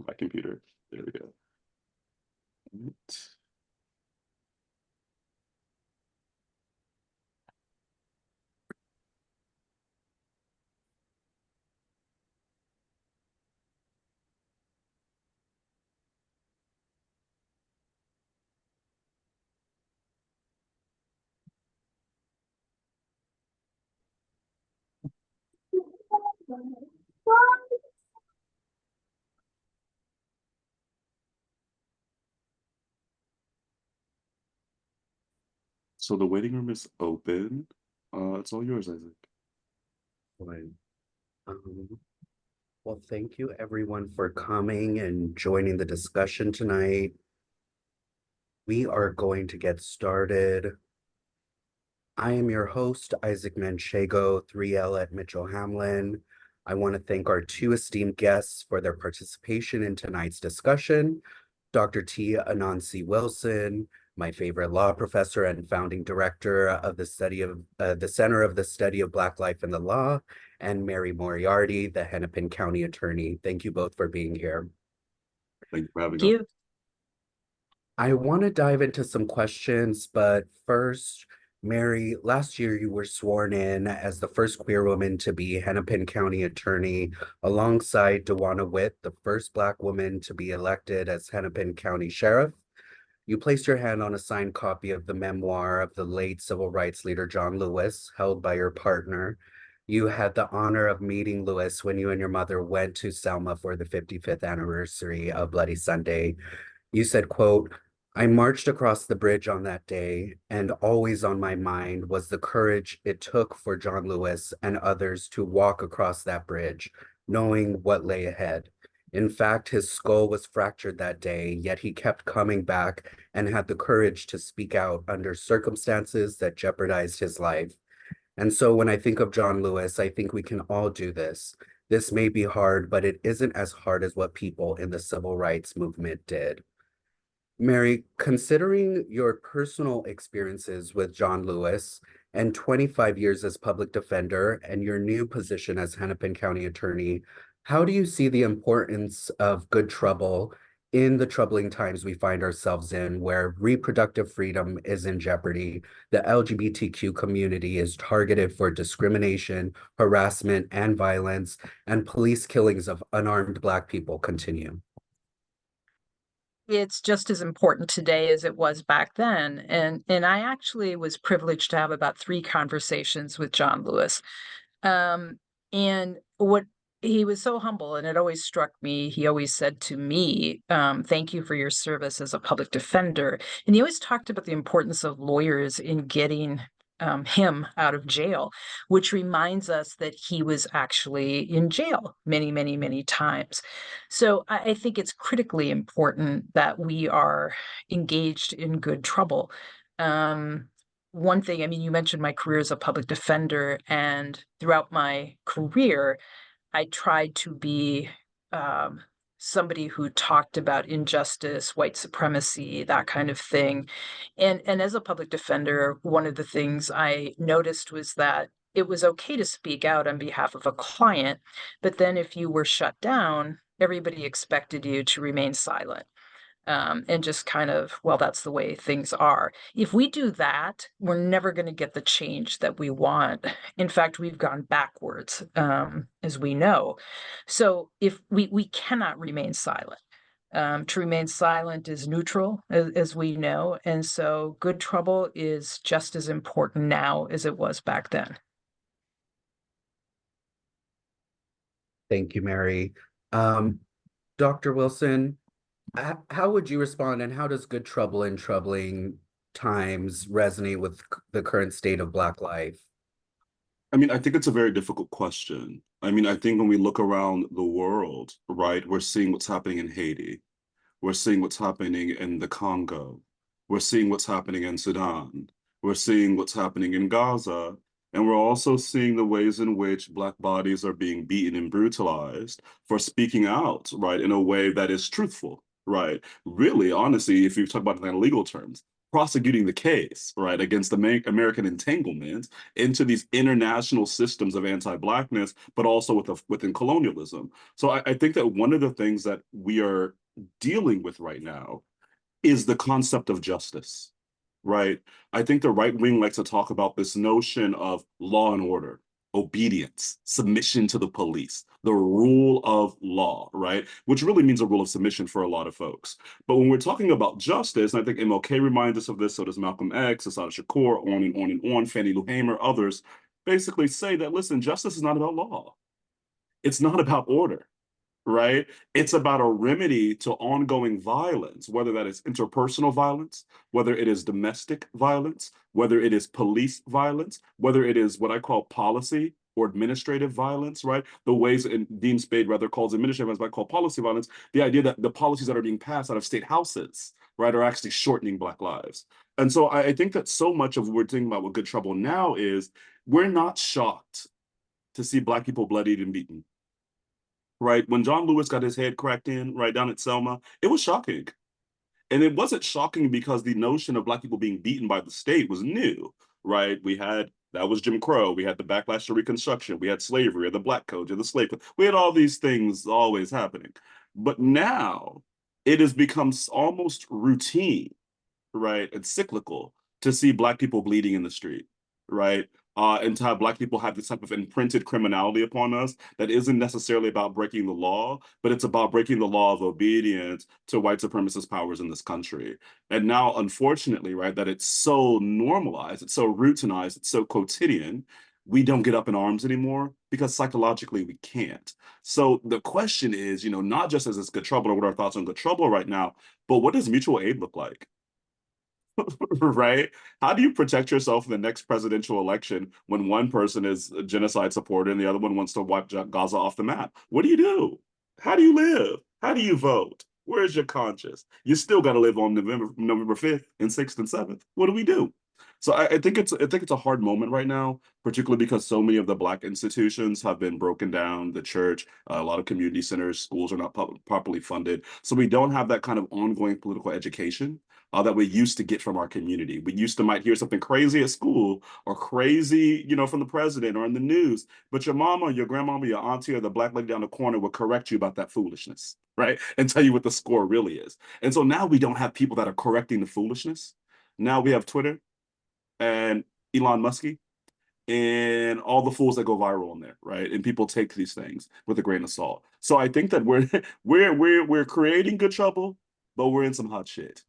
my computer. There we go. Right. So the waiting room is open. It's all yours, Isaac. Fine. Um, well, thank you everyone for coming and joining the discussion tonight. We are going to get started. I am your host, Isaac Manchego, 3L at Mitchell Hamlin. I want to thank our two esteemed guests for their participation in tonight's discussion. Dr. T. Anansi Wilson, my favorite law professor and founding director of the Center of the Study of Black Life in the Law, and Mary Moriarty, the Hennepin County Attorney. Thank you both for being here. Thank you for having Thank us. you. I want to dive into some questions, but first, Mary, last year you were sworn in as the first queer woman to be Hennepin County Attorney, alongside DeWanna Witt, the first Black woman to be elected as Hennepin County Sheriff. You placed your hand on a signed copy of the memoir of the late civil rights leader John Lewis, held by your partner. You had the honor of meeting Lewis when you and your mother went to Selma for the 55th anniversary of Bloody Sunday. You said, quote, "I marched across the bridge on that day, and always on my mind was the courage it took for John Lewis and others to walk across that bridge, knowing what lay ahead. In fact, his skull was fractured that day, yet he kept coming back and had the courage to speak out under circumstances that jeopardized his life. And so when I think of John Lewis, I think we can all do this. This may be hard, but it isn't as hard as what people in the civil rights movement did." Mary, considering your personal experiences with John Lewis and 25 years as public defender and your new position as Hennepin County Attorney, how do you see the importance of good trouble in the troubling times we find ourselves in, where reproductive freedom is in jeopardy, the LGBTQ community is targeted for discrimination, harassment, and violence, and police killings of unarmed Black people continue? It's just as important today as it was back then. And I actually was privileged to have about 3 conversations with John Lewis. And what he was so humble, and it always struck me, he always said to me, "Thank you for your service as a public defender." And he always talked about the importance of lawyers in getting him out of jail, which reminds us that he was actually in jail many, many, many times. So I think it's critically important that we are engaged in good trouble. One thing, I mean, you mentioned my career as a public defender, and throughout my career, I tried to be um, somebody who talked about injustice, white supremacy, that kind of thing. And as a public defender, one of the things I noticed was that it was okay to speak out on behalf of a client, but then if you were shut down, everybody expected you to remain silent, and just kind of, well, that's the way things are. If we do that, we're never going to get the change that we want. In fact, we've gone backwards, as we know. So if we cannot remain silent. To remain silent is neutral, as we know. And so good trouble is just as important now as it was back then. Thank you, Mary. Dr. Wilson, how would you respond, and how does good trouble in troubling times resonate with the current state of Black life? I mean, I think it's a very difficult question. I mean, I think when we look around the world, right, we're seeing what's happening in Haiti. We're seeing what's happening in the Congo. We're seeing what's happening in Sudan. We're seeing what's happening in Gaza. And we're also seeing the ways in which Black bodies are being beaten and brutalized for speaking out, right, in a way that is truthful, right? Really, honestly, if you talk about it in legal terms, prosecuting the case, right, against American entanglement into these international systems of anti-Blackness, but also within colonialism. So I think that one of the things that we are dealing with right now is the concept of justice, right? I think the right wing likes to talk about this notion of law and order, obedience, submission to the police, the rule of law, right? Which really means a rule of submission for a lot of folks. But when we're talking about justice, and I think MLK reminds us of this, so does Malcolm X, Assata Shakur, on and on and on, Fannie Lou Hamer, others, basically say that, listen, justice is not about law. It's not about order, right? It's about a remedy to ongoing violence, whether that is interpersonal violence, whether it is domestic violence, whether it is police violence, whether it is what I call policy or administrative violence, right? The ways, and Dean Spade rather calls administrative violence, but I call policy violence, the idea that the policies that are being passed out of state houses, right, are actually shortening Black lives. And so I think that so much of what we're thinking about with Good Trouble now is we're not shocked to see Black people bloodied and beaten, right? When John Lewis got his head cracked in right down at Selma, it was shocking. And it wasn't shocking because the notion of Black people being beaten by the state was new, right? That was Jim Crow. We had the backlash to Reconstruction. We had slavery, we had the Black Code, the slave code. We had all these things always happening. But now it has become almost routine, right, and cyclical to see Black people bleeding in the street, right? And to have Black people have this type of imprinted criminality upon us that isn't necessarily about breaking the law, but it's about breaking the law of obedience to white supremacist powers in this country. And now, unfortunately, right, that it's so normalized, it's so routinized, it's so quotidian, we don't get up in arms anymore because psychologically we can't. So the question is, not just as it's Good Trouble or what our thoughts on Good Trouble right now, but what does mutual aid look like? Right? How do you protect yourself in the next presidential election when one person is a genocide supporter and the other one wants to wipe Gaza off the map? What do you do? How do you live? How do you vote? Where's your conscience? You still got to live on November 5th and 6th and 7th. What do we do? So I think it's a hard moment right now, particularly because so many of the Black institutions have been broken down. The church, a lot of community centers, schools are not properly funded. So we don't have that kind of ongoing political education that we used to get from our community. We used to might hear something crazy at school or crazy, from the president or in the news, but your mama, your grandmama, your auntie, or the Black lady down the corner will correct you about that foolishness, right? And tell you what the score really is. And so now we don't have people that are correcting the foolishness. Now we have Twitter and Elon Muskie and all the fools that go viral on there, right? And people take these things with a grain of salt. So I think that we're we're creating good trouble, but we're in some hot shit.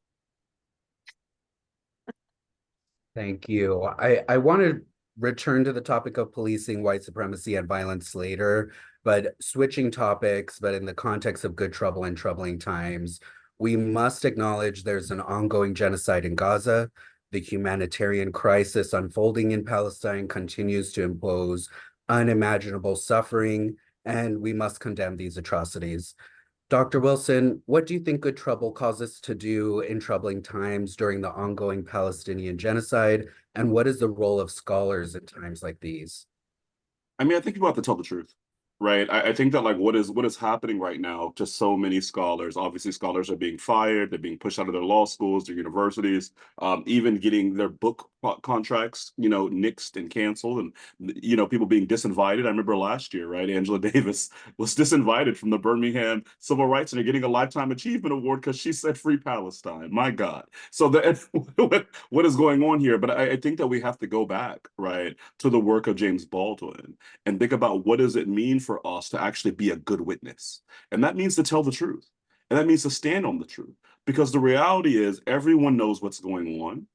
Thank you. I want to return to the topic of policing, white supremacy, and violence later, but switching topics, but in the context of Good Trouble and troubling times, we must acknowledge there's an ongoing genocide in Gaza. The humanitarian crisis unfolding in Palestine continues to impose unimaginable suffering, and we must condemn these atrocities. Dr. Wilson, what do you think Good Trouble calls us to do in troubling times during the ongoing Palestinian genocide? And what is the role of scholars in times like these? I mean, I think people have to tell the truth, right? I think that what is happening right now to so many scholars, obviously scholars are being fired, they're being pushed out of their law schools, their universities, even getting their book contracts, nixed and canceled, and people being disinvited. I remember last year, right? Angela Davis was disinvited from the Birmingham Civil Rights Center, getting a Lifetime Achievement Award because she said "Free Palestine." My God! So what is going on here? But I think that we have to go back, right, to the work of James Baldwin and think about what does it mean for us to actually be a good witness. And that means to tell the truth. And that means to stand on the truth. Because the reality is everyone knows what's going on.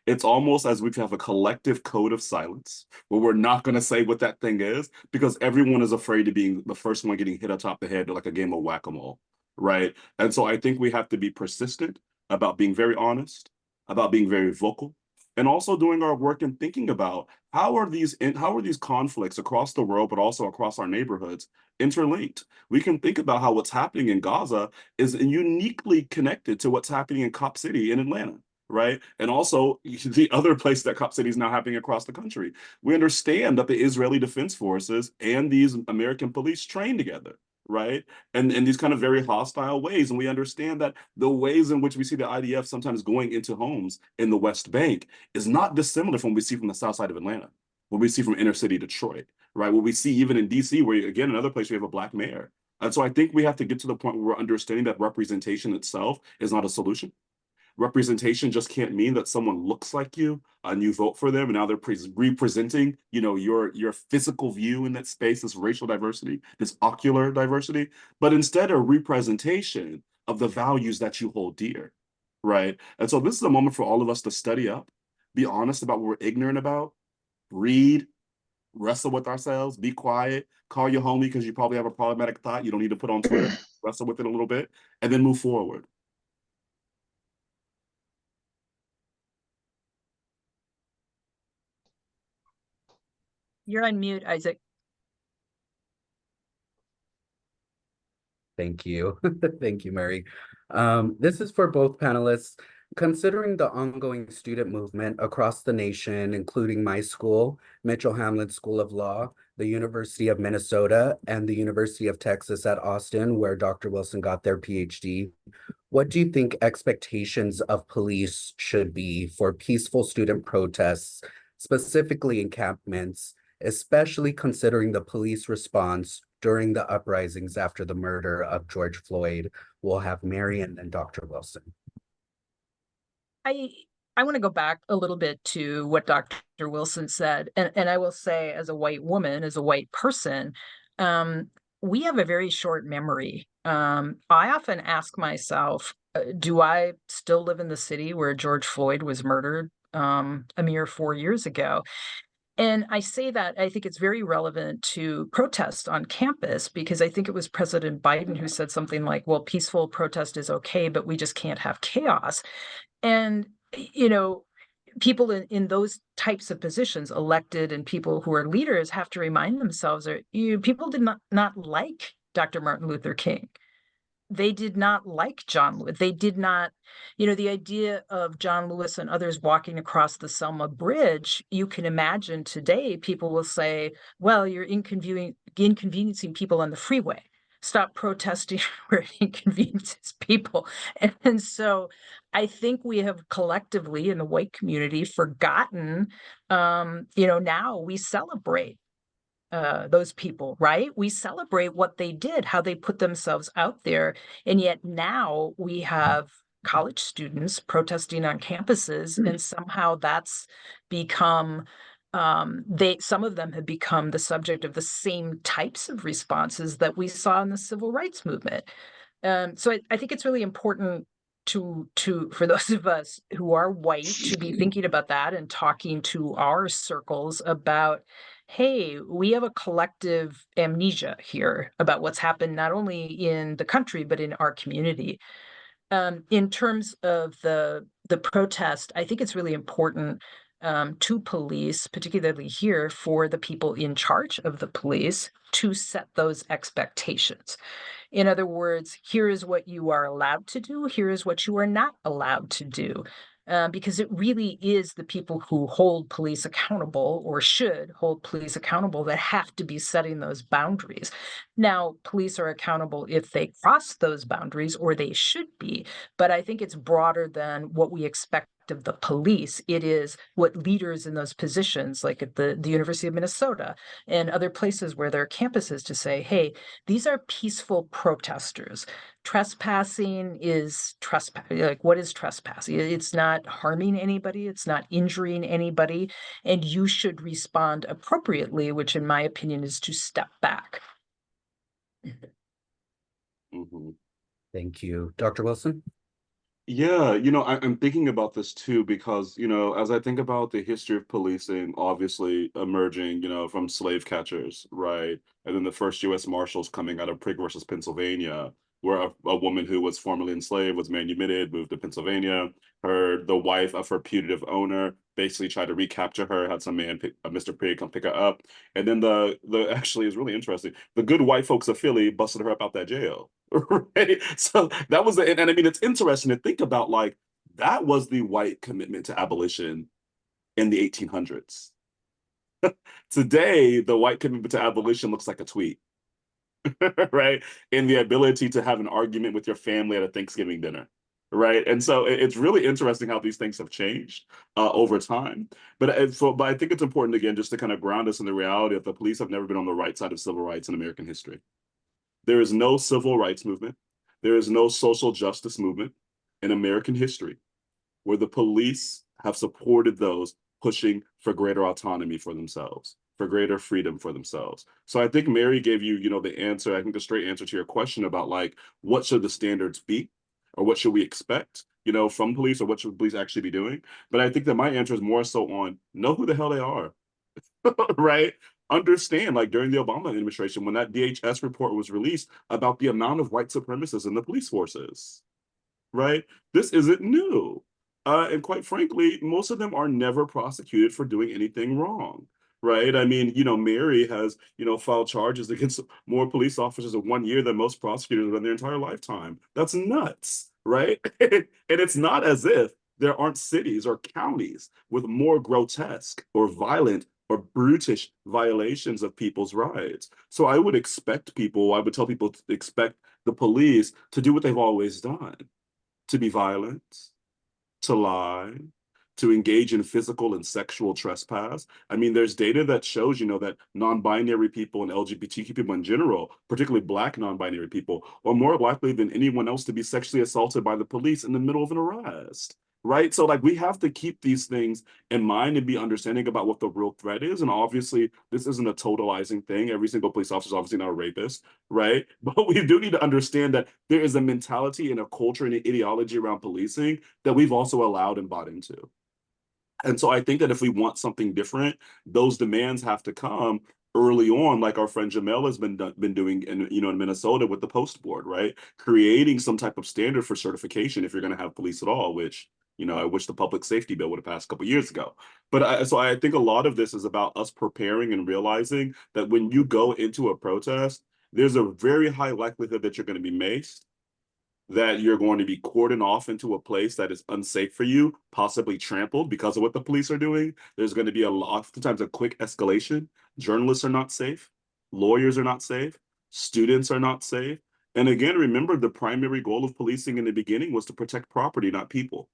It's almost as we have a collective code of silence where we're not going to say what that thing is because everyone is afraid of being the first one getting hit atop the head like a game of whack-a-mole, right? And so I think we have to be persistent about being very honest, about being very vocal, and also doing our work and thinking about how are these conflicts across the world, but also across our neighborhoods, interlinked. We can think about how what's happening in Gaza is uniquely connected to what's happening in Cop City in Atlanta, right? And also the other place that Cop City is now happening across the country. We understand that the Israeli Defense Forces and these American police train together, right? And in these kind of very hostile ways. And we understand that the ways in which we see the IDF sometimes going into homes in the West Bank is not dissimilar from what we see from the south side of Atlanta, what we see from inner city Detroit, right? What we see even in DC, where again, another place we have a Black mayor. And so I think we have to get to the point where we're understanding that representation itself is not a solution. Representation just can't mean that someone looks like you and you vote for them and now they're representing, you know, your physical view in that space, this racial diversity, this ocular diversity, but instead a representation of the values that you hold dear, right? And so this is a moment for all of us to study up, be honest about what we're ignorant about, read, wrestle with ourselves, be quiet, call your homie because you probably have a problematic thought you don't need to put on Twitter, wrestle with it a little bit, and then move forward. You're on mute, Isaac. Thank you. Thank you, Mary. This is for both panelists. Considering the ongoing student movement across the nation, including my school, Mitchell Hamlin School of Law, the University of Minnesota, and the University of Texas at Austin, where Dr. Wilson got their PhD, what do you think expectations of police should be for peaceful student protests, specifically encampments, especially considering the police response during the uprisings after the murder of George Floyd? We'll have Mary and then Dr. Wilson. I want to go back a little bit to what Dr. Wilson said, and I will say, as a white woman, as a white person, we have a very short memory. I often ask myself, do I still live in the city where George Floyd was murdered a mere 4 years ago? And I say that I think it's very relevant to protest on campus, because I think it was President Biden who said something like, well, peaceful protest is okay, but we just can't have chaos. And, you know, people in those types of positions, elected and people who are leaders, have to remind themselves that people did not like Dr. Martin Luther King. They did not like John Lewis. They did not, the idea of John Lewis and others walking across the Selma Bridge, you can imagine today people will say, well, you're inconveniencing people on the freeway. Stop protesting where it inconveniences people. And so I think we have collectively in the white community forgotten, now we celebrate those people, right? We celebrate what they did, how they put themselves out there. And yet now we have college students protesting on campuses, and somehow that's become some of them have become the subject of the same types of responses that we saw in the civil rights movement. So I think it's really important to for those of us who are white to be thinking about that and talking to our circles about, hey, we have a collective amnesia here about what's happened not only in the country but in our community. In terms of the protest, I think it's really important to police, particularly here, for the people in charge of the police to set those expectations. In other words, here is what you are allowed to do, here is what you are not allowed to do. Because it really is the people who hold police accountable, or should hold police accountable, that have to be setting those boundaries. Now, police are accountable if they cross those boundaries, or they should be, but I think it's broader than what we expect of the police. It is what leaders in those positions, like at the University of Minnesota and other places where there are campuses, to say, hey, these are peaceful protesters. Trespassing is trespass. Like, what is trespassing? It's not harming anybody. It's not injuring anybody. And you should respond appropriately, which in my opinion is to step back. Mm-hmm. Thank you. Dr. Wilson? Yeah, I'm thinking about this too because, as I think about the history of policing, obviously emerging, from slave catchers, right? And then the first U.S. Marshals coming out of Prigg versus Pennsylvania, where a woman who was formerly enslaved was manumitted, moved to Pennsylvania. The wife of her putative owner basically tried to recapture her, had some man, Mr. Prigg, come pick her up. And then actually is really interesting. The good white folks of Philly busted her up out that jail. Right. So that was and I mean, it's interesting to think about, like, that was the white commitment to abolition in the 1800s. Today, the white commitment to abolition looks like a tweet. right? And the ability to have an argument with your family at a Thanksgiving dinner, right? And so it's really interesting how these things have changed over time. But I think it's important again just to kind of ground us in the reality that the police have never been on the right side of civil rights in American history. There is no civil rights movement. There is no social justice movement in American history where the police have supported those pushing for greater autonomy for themselves, for greater freedom for themselves. So I think Mary gave you, the answer, I think the straight answer to your question about like, what should the standards be? Or what should we expect, from police, or what should police actually be doing? But I think that my answer is more so on know who the hell they are, right? Understand, like during the Obama administration, when that DHS report was released about the amount of white supremacists in the police forces, right? This isn't new. And quite frankly, most of them are never prosecuted for doing anything wrong, right? I mean, Mary has, filed charges against more police officers in 1 year than most prosecutors in their entire lifetime. That's nuts, right? And it's not as if there aren't cities or counties with more grotesque or violent or brutish violations of people's rights. So I would tell people to expect the police to do what they've always done, to be violent, to lie, to engage in physical and sexual trespass. I mean, there's data that shows, that non-binary people and LGBTQ people in general, particularly Black non-binary people, are more likely than anyone else to be sexually assaulted by the police in the middle of an arrest. Right. So, like, we have to keep these things in mind and be understanding about what the real threat is. And obviously, this isn't a totalizing thing. Every single police officer is obviously not a rapist. Right. But we do need to understand that there is a mentality and a culture and an ideology around policing that we've also allowed and bought into. And so I think that if we want something different, those demands have to come early on, like our friend Jamel has been doing in Minnesota with the post board, right? Creating some type of standard for certification if you're going to have police at all, which I wish the public safety bill would have passed a couple years ago. But so I think a lot of this is about us preparing and realizing that when you go into a protest, there's a very high likelihood that you're going to be maced, that you're going to be cordoned off into a place that is unsafe for you, possibly trampled because of what the police are doing. There's going to be oftentimes a quick escalation. Journalists are not safe. Lawyers are not safe. Students are not safe. And again, remember, the primary goal of policing in the beginning was to protect property, not people.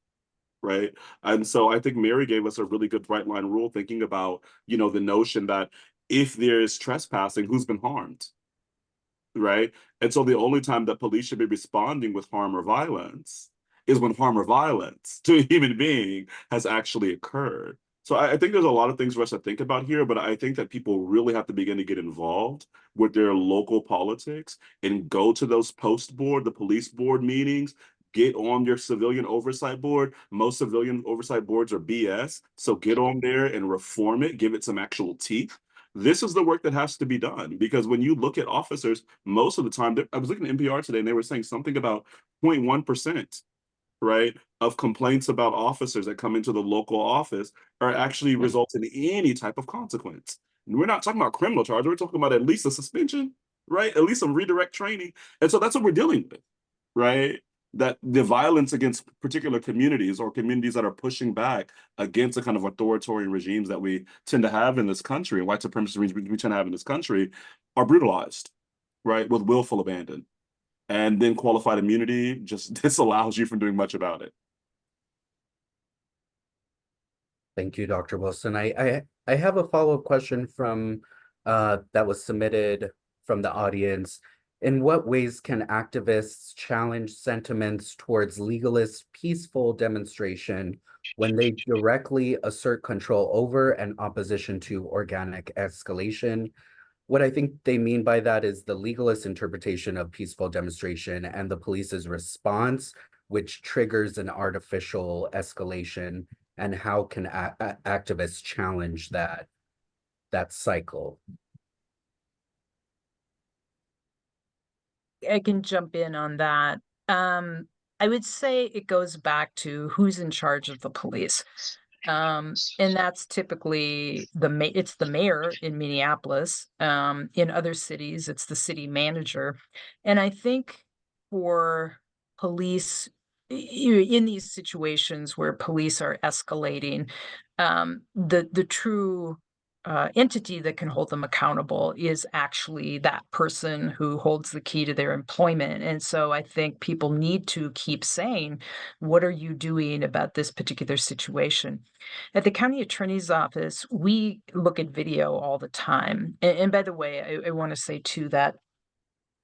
Right. And so I think Mary gave us a really good bright line rule, thinking about, the notion that if there's trespassing, who's been harmed? Right? And so the only time that police should be responding with harm or violence is when harm or violence to a human being has actually occurred. So I think there's a lot of things for us to think about here, but I think that people really have to begin to get involved with their local politics and go to those the police board meetings, get on your civilian oversight board. Most civilian oversight boards are BS. So get on there and reform it, give it some actual teeth. This is the work that has to be done, because when you look at officers, most of the time, I was looking at NPR today and they were saying something about 0.1%, right, of complaints about officers that come into the local office are actually result in any type of consequence. And we're not talking about criminal charge. We're talking about at least a suspension, right? At least some redirect training. And so that's what we're dealing with, right? That the violence against particular communities or communities that are pushing back against the kind of authoritarian regimes that we tend to have in this country, white supremacist regimes we tend to have in this country, are brutalized, right, with willful abandon. And then qualified immunity just disallows you from doing much about it. Thank you, Dr. Wilson. I have a follow-up question from that was submitted from the audience. In what ways can activists challenge sentiments towards legalist peaceful demonstration when they directly assert control over and opposition to organic escalation? What I think they mean by that is the legalist interpretation of peaceful demonstration and the police's response, which triggers an artificial escalation, and how can activists challenge that cycle? I can jump in on that. I would say it goes back to who's in charge of the police. And that's typically it's the mayor in Minneapolis. In other cities, it's the city manager. And I think for police in these situations where police are escalating, the true entity that can hold them accountable is actually that person who holds the key to their employment. And so I think people need to keep saying, what are you doing about this particular situation? At the county attorney's office, we look at video all the time. And by the way, I want to say too that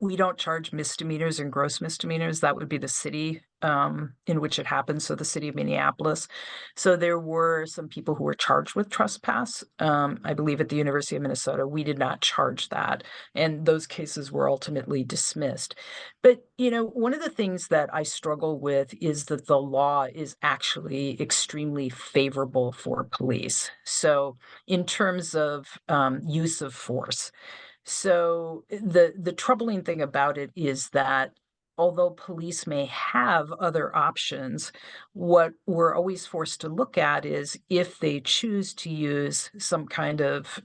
we don't charge misdemeanors and gross misdemeanors. That would be the city in which it happens, so the city of Minneapolis. So there were some people who were charged with trespass. I believe at the University of Minnesota, we did not charge that, and those cases were ultimately dismissed. But one of the things that I struggle with is that the law is actually extremely favorable for police. So in terms of use of force. So the troubling thing about it is that although police may have other options, what we're always forced to look at is if they choose to use some kind of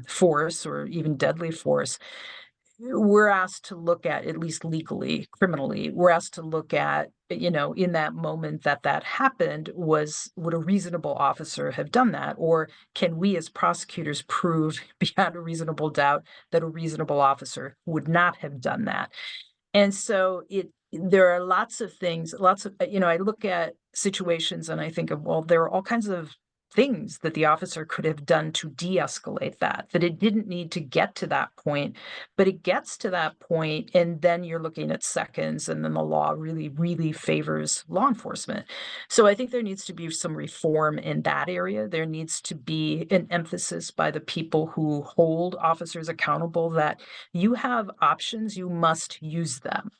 force or even deadly force, we're asked to look at least legally, criminally, we're asked to look at, in that moment that that happened, would a reasonable officer have done that? Or can we as prosecutors prove beyond a reasonable doubt that a reasonable officer would not have done that? And so there are lots of things, I look at situations and I think of, well, there are all kinds of things that the officer could have done to de-escalate that it didn't need to get to that point, but it gets to that point, and then you're looking at seconds, and then the law really, really favors law enforcement. So I think there needs to be some reform in that area. There needs to be an emphasis by the people who hold officers accountable that you have options, you must use them.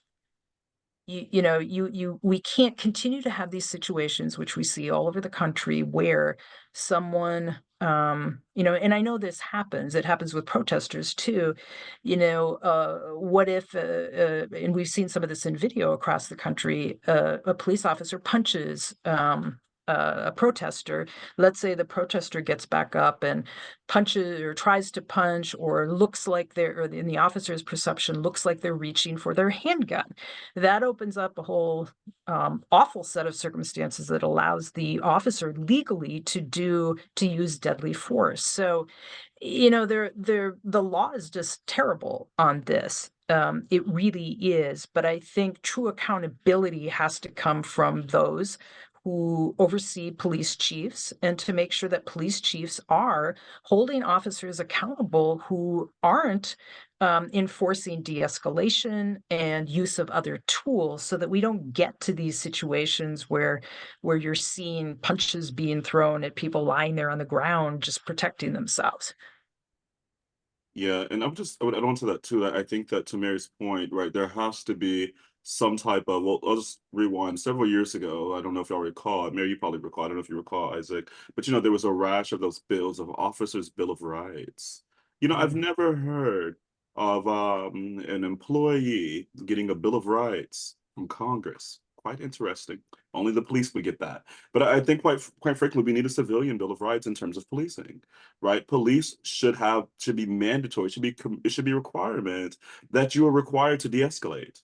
We can't continue to have these situations, which we see all over the country, where someone, and I know this happens, it happens with protesters too. What if, and we've seen some of this in video across the country, a police officer punches a protester. Let's say the protester gets back up and punches or tries to punch, or looks like or in the officer's perception, looks like they're reaching for their handgun. That opens up a whole awful set of circumstances that allows the officer legally to use deadly force. So, the law is just terrible on this. It really is. But I think true accountability has to come from those who oversee police chiefs, and to make sure that police chiefs are holding officers accountable who aren't enforcing de-escalation and use of other tools, so that we don't get to these situations where you're seeing punches being thrown at people lying there on the ground just protecting themselves. Yeah, and I would add on to that too. I think that, to Mary's point, right, there has to be some type of, well, I'll just rewind several years ago. I don't know if y'all recall, Mary, you probably recall, I don't know if you recall, Isaac, but there was a rash of those bills of Officers' Bill of Rights. I've never heard of an employee getting a Bill of Rights from Congress. Quite interesting. Only the police would get that. But I think quite frankly, we need a civilian Bill of Rights in terms of policing, right? Police should be mandatory, it should be requirement that you are required to de-escalate,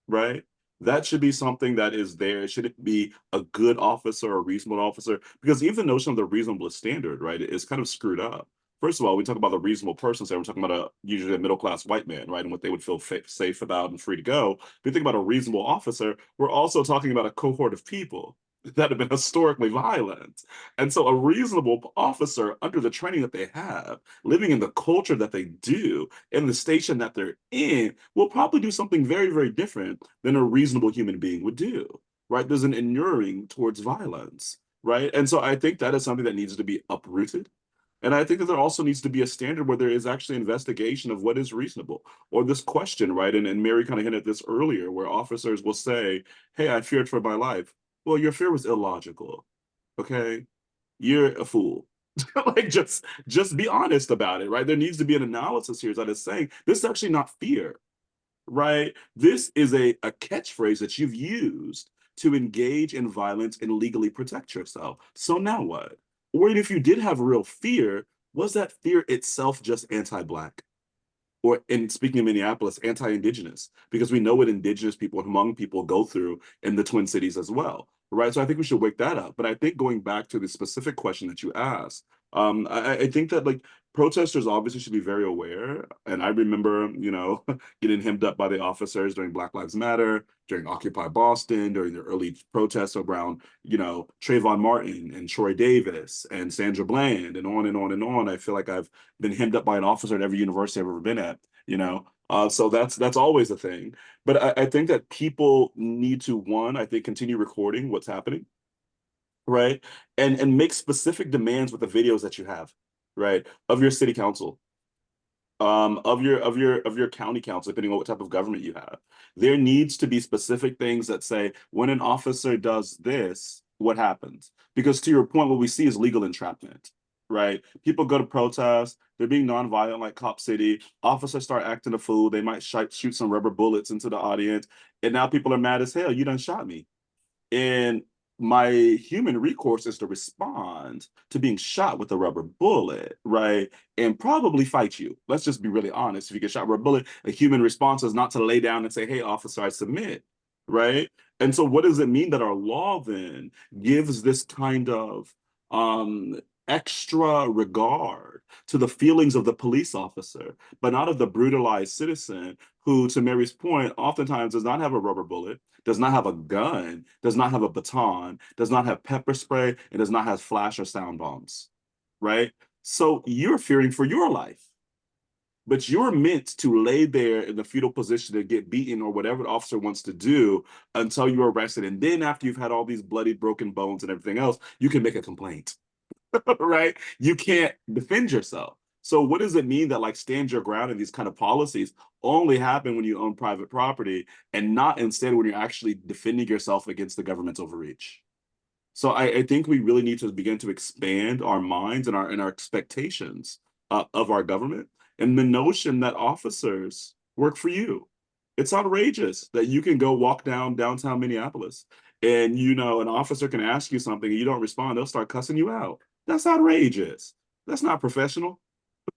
right? That should be something that is there. It shouldn't be a good officer or a reasonable officer, because even the notion of the reasonablest standard, right, is kind of screwed up. First of all, we talk about the reasonable person, so we're talking about usually a middle-class white man, right, and what they would feel safe about and free to go. If we think about a reasonable officer, we're also talking about a cohort of people that have been historically violent. And so a reasonable officer, under the training that they have, living in the culture that they do, in the station that they're in, will probably do something very, very different than a reasonable human being would do, right? There's an inuring towards violence, right? And so I think that is something that needs to be uprooted. And I think that there also needs to be a standard where there is actually investigation of what is reasonable, or this question, right? And Mary kind of hinted at this earlier, where officers will say, hey, I feared for my life. Well, your fear was illogical. Okay. You're a fool. Like, just be honest about it, right? There needs to be an analysis here that is saying this is actually not fear, right? This is a catchphrase that you've used to engage in violence and legally protect yourself. So now what? Or if you did have real fear, was that fear itself just anti-Black? Or, in speaking of Minneapolis, anti-Indigenous? Because we know what Indigenous people and Hmong people go through in the Twin Cities as well, right? So I think we should wake that up. But I think going back to the specific question that you asked, I think that, like, protesters obviously should be very aware. And I remember, getting hemmed up by the officers during Black Lives Matter, during Occupy Boston, during the early protests around, Trayvon Martin and Troy Davis and Sandra Bland and on and on and on. I feel like I've been hemmed up by an officer at every university I've ever been at, so that's always a thing. But I think that people need to, one, I think, continue recording what's happening, right? And make specific demands with the videos that you have, right? Of your city council, of your county council, depending on what type of government you have. There needs to be specific things that say, when an officer does this, what happens? Because to your point, what we see is legal entrapment, right? People go to protest, they're being nonviolent like Cop City, officers start acting a fool, they might shoot some rubber bullets into the audience, and now people are mad as hell, you done shot me. And my human recourse is to respond to being shot with a rubber bullet, right? And probably fight you. Let's just be really honest. If you get shot with a bullet, a human response is not to lay down and say, hey, officer, I submit, right? And so what does it mean that our law then gives this kind of extra regard to the feelings of the police officer, but not of the brutalized citizen who, to Mary's point, oftentimes does not have a rubber bullet, does not have a gun, does not have a baton, does not have pepper spray, and does not have flash or sound bombs, right? So you're fearing for your life, but you're meant to lay there in the fetal position to get beaten or whatever the officer wants to do until you're arrested. And then after you've had all these bloody, broken bones and everything else, you can make a complaint, right? You can't defend yourself. So what does it mean that like stand your ground in these kind of policies only happen when you own private property and not instead when you're actually defending yourself against the government's overreach? So I think we really need to begin to expand our minds and our expectations of our government and the notion that officers work for you. It's outrageous that you can go walk down downtown Minneapolis and an officer can ask you something and you don't respond, they'll start cussing you out. That's outrageous. That's not professional,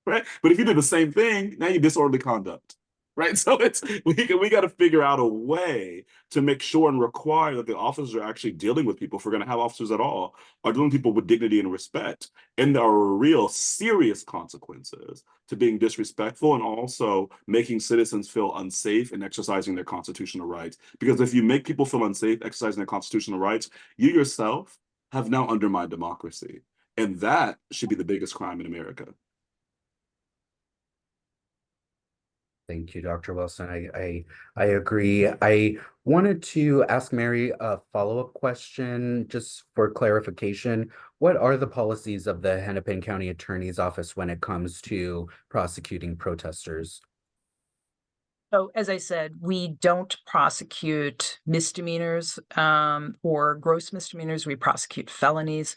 right? But if you do the same thing, now you disorderly conduct, right? So we got to figure out a way to make sure and require that the officers are actually dealing with people, if we're going to have officers at all, are dealing with people with dignity and respect. And there are real serious consequences to being disrespectful and also making citizens feel unsafe in exercising their constitutional rights. Because if you make people feel unsafe exercising their constitutional rights, you yourself have now undermined democracy. And that should be the biggest crime in America. Thank you, Dr. Wilson. I agree. I wanted to ask Mary a follow-up question just for clarification. What are the policies of the Hennepin County Attorney's Office when it comes to prosecuting protesters? So, as I said, we don't prosecute misdemeanors or gross misdemeanors. We prosecute felonies.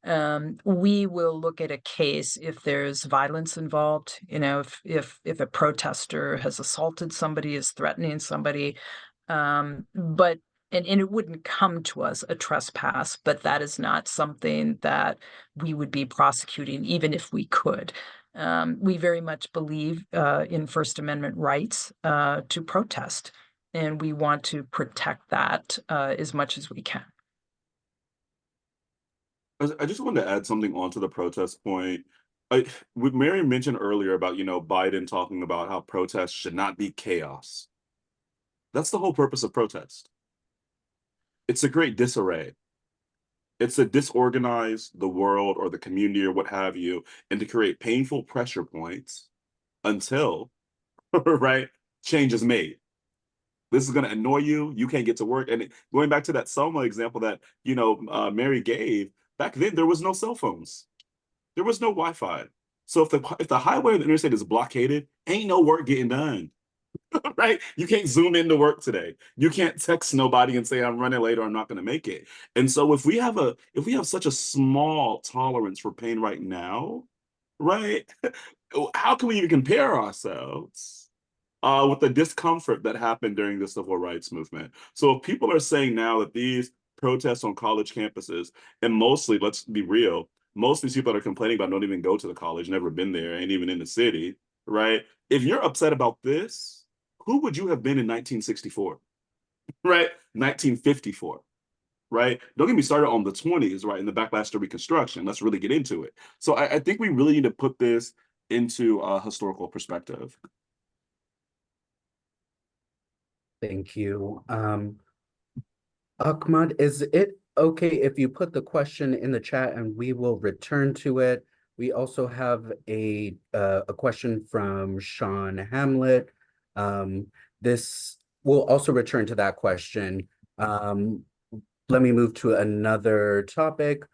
We will look at a case if there's violence involved. If a protester has assaulted somebody, is threatening somebody, but and it wouldn't come to us a trespass, but that is not something that we would be prosecuting, even if we could. We very much believe in First Amendment rights to protest, and we want to protect that as much as we can. I just wanted to add something onto the protest point. Mary mentioned earlier about, Biden talking about how protests should not be chaos. That's the whole purpose of protest. It's a great disarray. It's to disorganize the world or the community or what have you, and to create painful pressure points until, right, change is made. This is going to annoy you. You can't get to work. And going back to that Selma example that, Mary gave, back then there was no cell phones. There was no Wi-Fi. So if the highway or the interstate is blockaded, ain't no work getting done. Right? You can't zoom into work today. You can't text nobody and say I'm running late or I'm not going to make it. And so if we have such a small tolerance for pain right now, right? How can we even compare ourselves with the discomfort that happened during the civil rights movement? So if people are saying now that these protests on college campuses, and mostly, let's be real, most of these people that are complaining about don't even go to the college, never been there, ain't even in the city, right? If you're upset about this, who would you have been in 1964, right? 1954, right? Don't get me started on the 20s, right? And the backlash to Reconstruction. Let's really get into it. So I think we really need to put this into a historical perspective. Thank you. Ahmad, is it okay if you put the question in the chat and we will return to it? We also have a question from Sean Hamlet. This will also return to that question. Let me move to another topic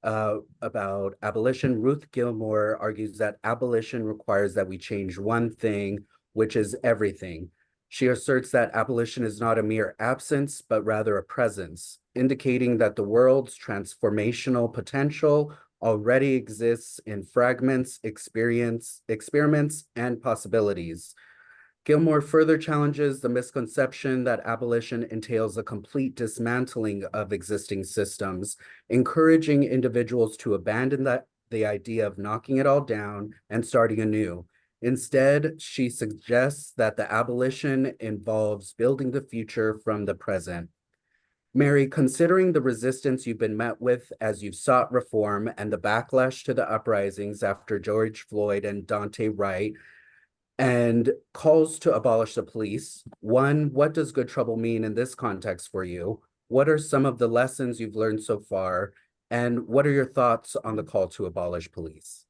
about abolition. Ruth Gilmore argues that abolition requires that we change one thing, which is everything. She asserts that abolition is not a mere absence, but rather a presence, indicating that the world's transformational potential already exists in fragments, experiments, and possibilities. Gilmore further challenges the misconception that abolition entails a complete dismantling of existing systems, encouraging individuals to abandon the idea of knocking it all down and starting anew. Instead, she suggests that the abolition involves building the future from the present. Mary, considering the resistance you've been met with as you've sought reform and the backlash to the uprisings after George Floyd and Dante Wright, and calls to abolish the police, one, what does good trouble mean in this context for you? What are some of the lessons you've learned so far? And what are your thoughts on the call to abolish police?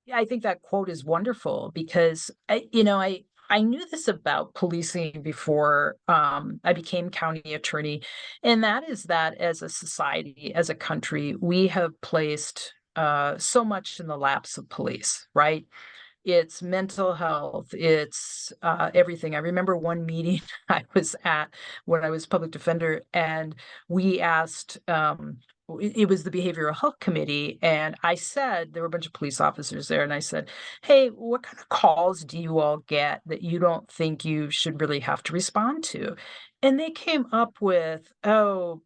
Yeah, I think that quote is wonderful because I knew this about policing before I became county attorney, and that is that as a society, as a country, we have placed so much in the laps of police, right? It's mental health, it's everything. I remember one meeting I was at when I was public defender, and we asked, it was the behavioral health committee, and I said, there were a bunch of police officers there, and I said, hey, what kind of calls do you all get that you don't think you should really have to respond to? And they came up with, oh,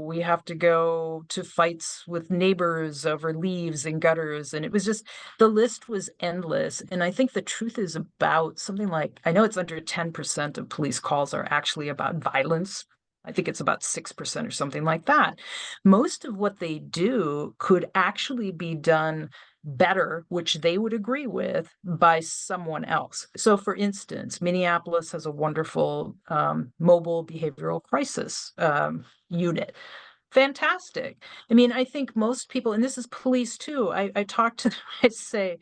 we have to go to fights with neighbors over leaves and gutters. And it was just, the list was endless. And I think the truth is about something like, I know it's under 10% of police calls are actually about violence. I think it's about 6% or something like that. Most of what they do could actually be done better, which they would agree with, by someone else. So, for instance, Minneapolis has a wonderful mobile behavioral crisis unit. Fantastic. I mean, I think most people, and this is police too, I talk to them, I say,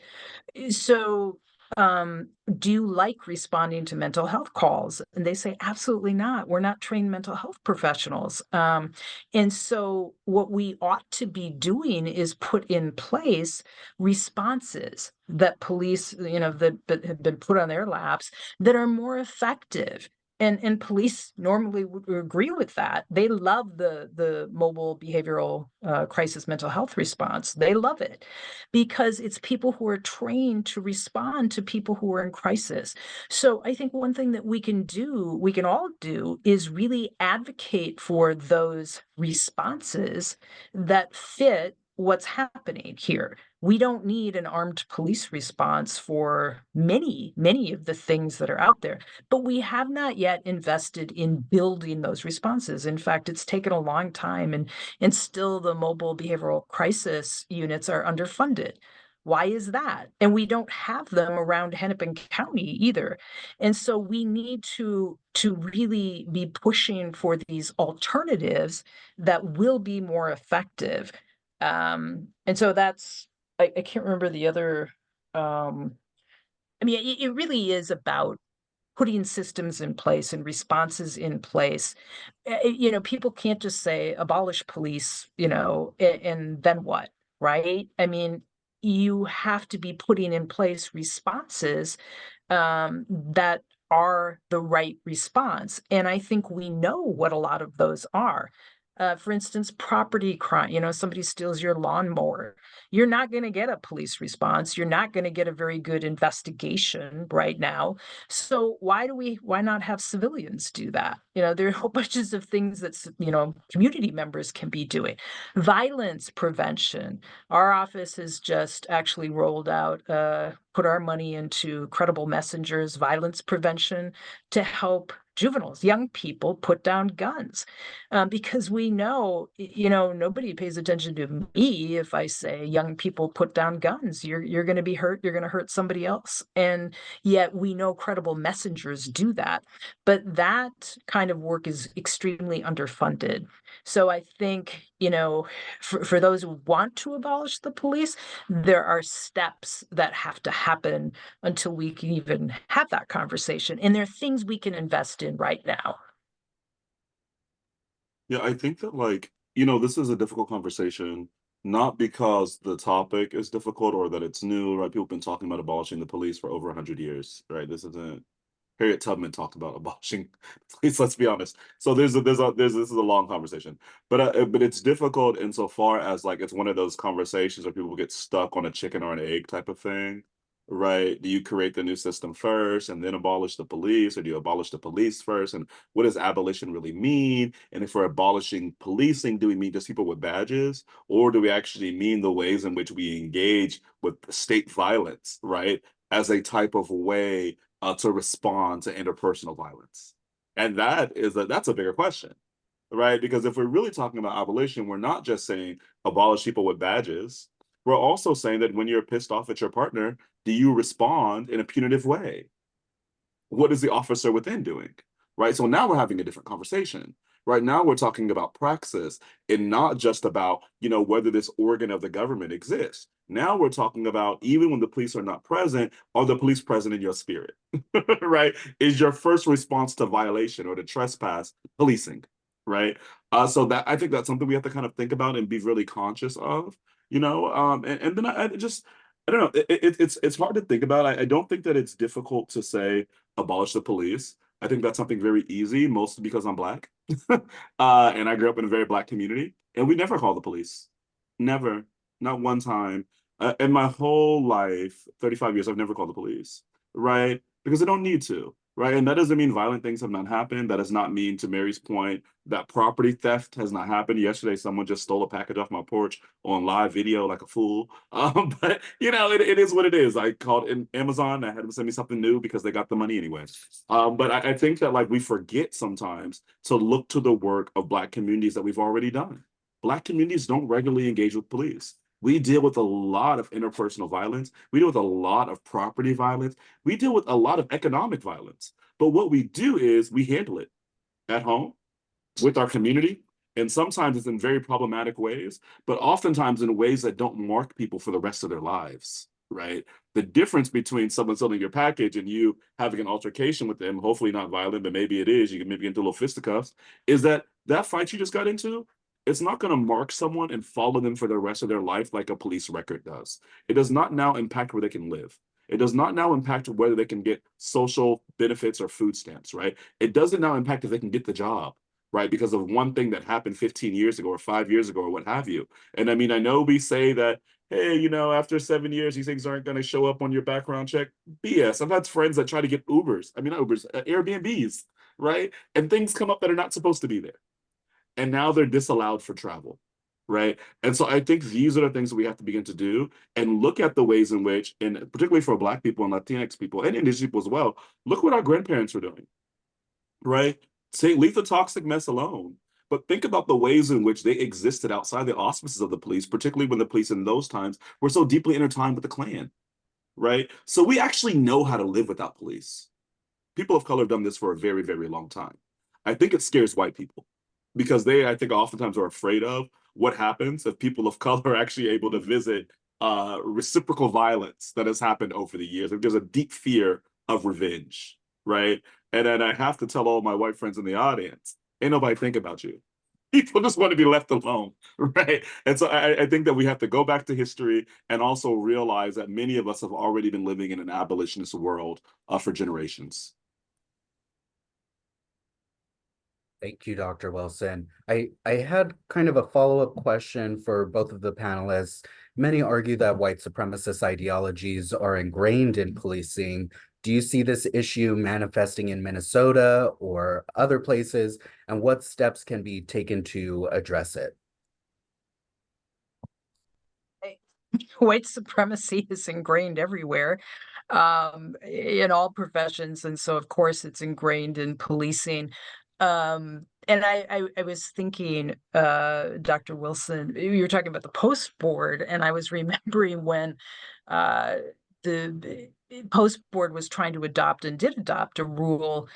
so, do you like responding to mental health calls? And they say, absolutely not. We're not trained mental health professionals. And so, what we ought to be doing is put in place responses that police, that have been put on their laps that are more effective. And police normally would agree with that. They love the mobile behavioral crisis mental health response. They love it because it's people who are trained to respond to people who are in crisis. So I think one thing that we can all do, is really advocate for those responses that fit what's happening here. We don't need an armed police response for many, many of the things that are out there, but we have not yet invested in building those responses. In fact, it's taken a long time, and still the mobile behavioral crisis units are underfunded. Why is that? And we don't have them around Hennepin County either. And so we need to really be pushing for these alternatives that will be more effective. And so that's, I can't remember the other, I mean, it really is about putting systems in place and responses in place. People can't just say abolish police, and then what, right? I mean, you have to be putting in place responses that are the right response. And I think we know what a lot of those are. For instance, property crime, somebody steals your lawnmower. You're not going to get a police response. You're not going to get a very good investigation right now. So why not have civilians do that? There are whole bunches of things that, community members can be doing. Violence prevention. Our office has just actually rolled out, put our money into Credible Messenger's violence prevention to help juveniles, young people put down guns, because we know, nobody pays attention to me if I say young people put down guns. You're going to be hurt. You're going to hurt somebody else, and yet we know credible messengers do that. But that kind of work is extremely underfunded. So I think, for those who want to abolish the police, there are steps that have to happen until we can even have that conversation. And there are things we can invest in right now. Yeah, I think that this is a difficult conversation, not because the topic is difficult or that it's new, right? People have been talking about abolishing the police for over 100 years, right? This isn't Harriet Tubman talked about abolishing police, let's be honest. So this is a long conversation. But it's difficult insofar as it's one of those conversations where people get stuck on a chicken or an egg type of thing, right? Do you create the new system first and then abolish the police, or do you abolish the police first? And what does abolition really mean? And if we're abolishing policing, do we mean just people with badges, or do we actually mean the ways in which we engage with state violence, right, as a type of way to respond to interpersonal violence? And that's a bigger question, right? Because if we're really talking about abolition, we're not just saying abolish people with badges. We're also saying that when you're pissed off at your partner, do you respond in a punitive way? What is the officer within doing? Right. So now we're having a different conversation. Right now we're talking about praxis and not just about, whether this organ of the government exists. Now we're talking about, even when the police are not present, are the police present in your spirit? Right? Is your first response to violation or to trespass policing? Right. So that I think that's something we have to kind of think about and be really conscious of, and then I don't know. It's hard to think about. I don't think that it's difficult to say abolish the police. I think that's something very easy, mostly because I'm Black. And I grew up in a very Black community, and we never call the police. Never. Not one time. In my whole life, 35 years, I've never called the police, right? Because I don't need to, right? And that doesn't mean violent things have not happened. That does not mean, to Mary's point, that property theft has not happened. Yesterday, someone just stole a package off my porch on live video like a fool. But it is what it is. I called in Amazon. I had them send me something new because they got the money anyway. But I think that we forget sometimes to look to the work of Black communities that we've already done. Black communities don't regularly engage with police. We deal with a lot of interpersonal violence. We deal with a lot of property violence. We deal with a lot of economic violence. But what we do is we handle it at home with our community. And sometimes it's in very problematic ways, but oftentimes in ways that don't mark people for the rest of their lives, right? The difference between someone selling your package and you having an altercation with them, hopefully not violent, but maybe it is, you can maybe get into a little fisticuffs, is that fight you just got into, it's not going to mark someone and follow them for the rest of their life like a police record does. It does not now impact where they can live. It does not now impact whether they can get social benefits or food stamps, right? It doesn't now impact if they can get the job, right? Because of one thing that happened 15 years ago or 5 years ago or what have you. And I mean, I know we say that, hey, after 7 years, these things aren't going to show up on your background check. BS. I've had friends that try to get Ubers. I mean, not Ubers, Airbnbs, right? And things come up that are not supposed to be there. And now they're disallowed for travel, right? And so I think these are the things that we have to begin to do and look at the ways in which, and particularly for Black people and Latinx people and Indigenous people as well, look what our grandparents were doing, right? Say, leave the toxic mess alone. But think about the ways in which they existed outside the auspices of the police, particularly when the police in those times were so deeply intertwined with the Klan, right? So we actually know how to live without police. People of color have done this for a very, very long time. I think it scares white people because they, I think, oftentimes are afraid of what happens if people of color are actually able to visit reciprocal violence that has happened over the years. There's a deep fear of revenge, right? And then I have to tell all my white friends in the audience, ain't nobody think about you. People just want to be left alone, right? And so I think that we have to go back to history and also realize that many of us have already been living in an abolitionist world for generations. Thank you, Dr. Wilson. I had kind of a follow-up question for both of the panelists. Many argue that white supremacist ideologies are ingrained in policing. Do you see this issue manifesting in Minnesota or other places? And what steps can be taken to address it? white supremacy is ingrained everywhere, in all professions, and so, of course, it's ingrained in policing. And I was thinking, Dr. Wilson, you were talking about the post board, and I was remembering when, the post board was trying to adopt and did adopt a rule,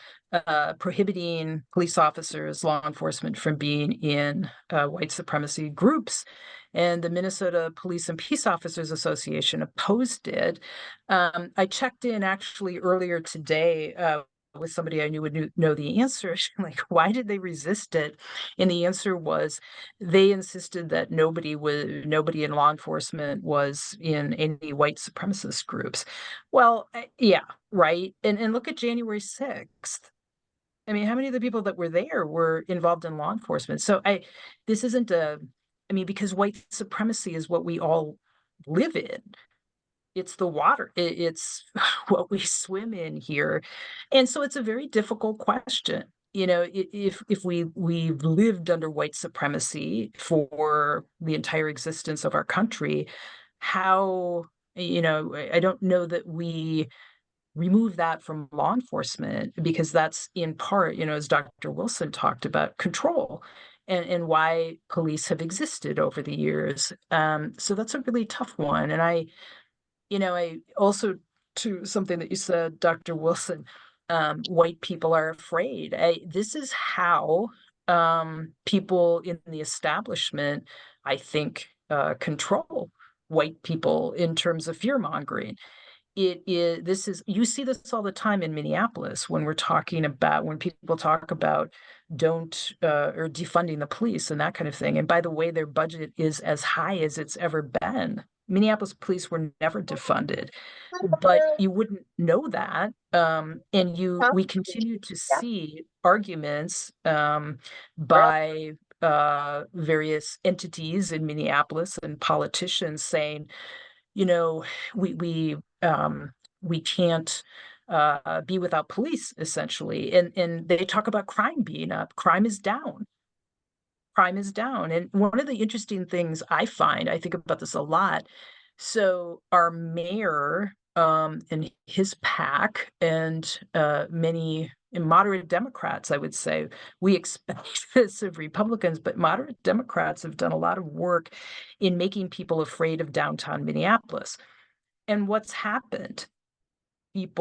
prohibiting police officers, law enforcement from being in, white supremacy groups. And the Minnesota Police and Peace Officers Association opposed it. I checked in actually earlier today, with somebody I knew would know the answer. Like, why did they resist it? And the answer was they insisted that nobody in law enforcement was in any white supremacist groups. Well, yeah, right. And look at January 6th. I mean, how many of the people that were there were involved in law enforcement? So this isn't I mean, because white supremacy is what we all live in. It's the water. It's what we swim in here. And so it's a very difficult question. You know, if we've lived under white supremacy for the entire existence of our country, how, I don't know that we remove that from law enforcement, because that's in part, as Dr. Wilson talked about, control and why police have existed over the years. So that's a really tough one. And I also, to something that you said, Dr. Wilson, white people are afraid. This is how people in the establishment, I think, control white people in terms of fear mongering. You see this all the time in Minneapolis when people talk about don't or defunding the police and that kind of thing. And by the way, their budget is as high as it's ever been. Minneapolis police were never defunded, but you wouldn't know that. We continue to see arguments by various entities in Minneapolis and politicians saying, you know, we can't be without police, essentially. And they talk about crime being up. Crime is down. Crime is down. And one of the interesting things I think about this a lot. So our mayor and his pack and many moderate Democrats, I would say, we expect this of Republicans, but moderate Democrats have done a lot of work in making people afraid of downtown Minneapolis. And what's happened? White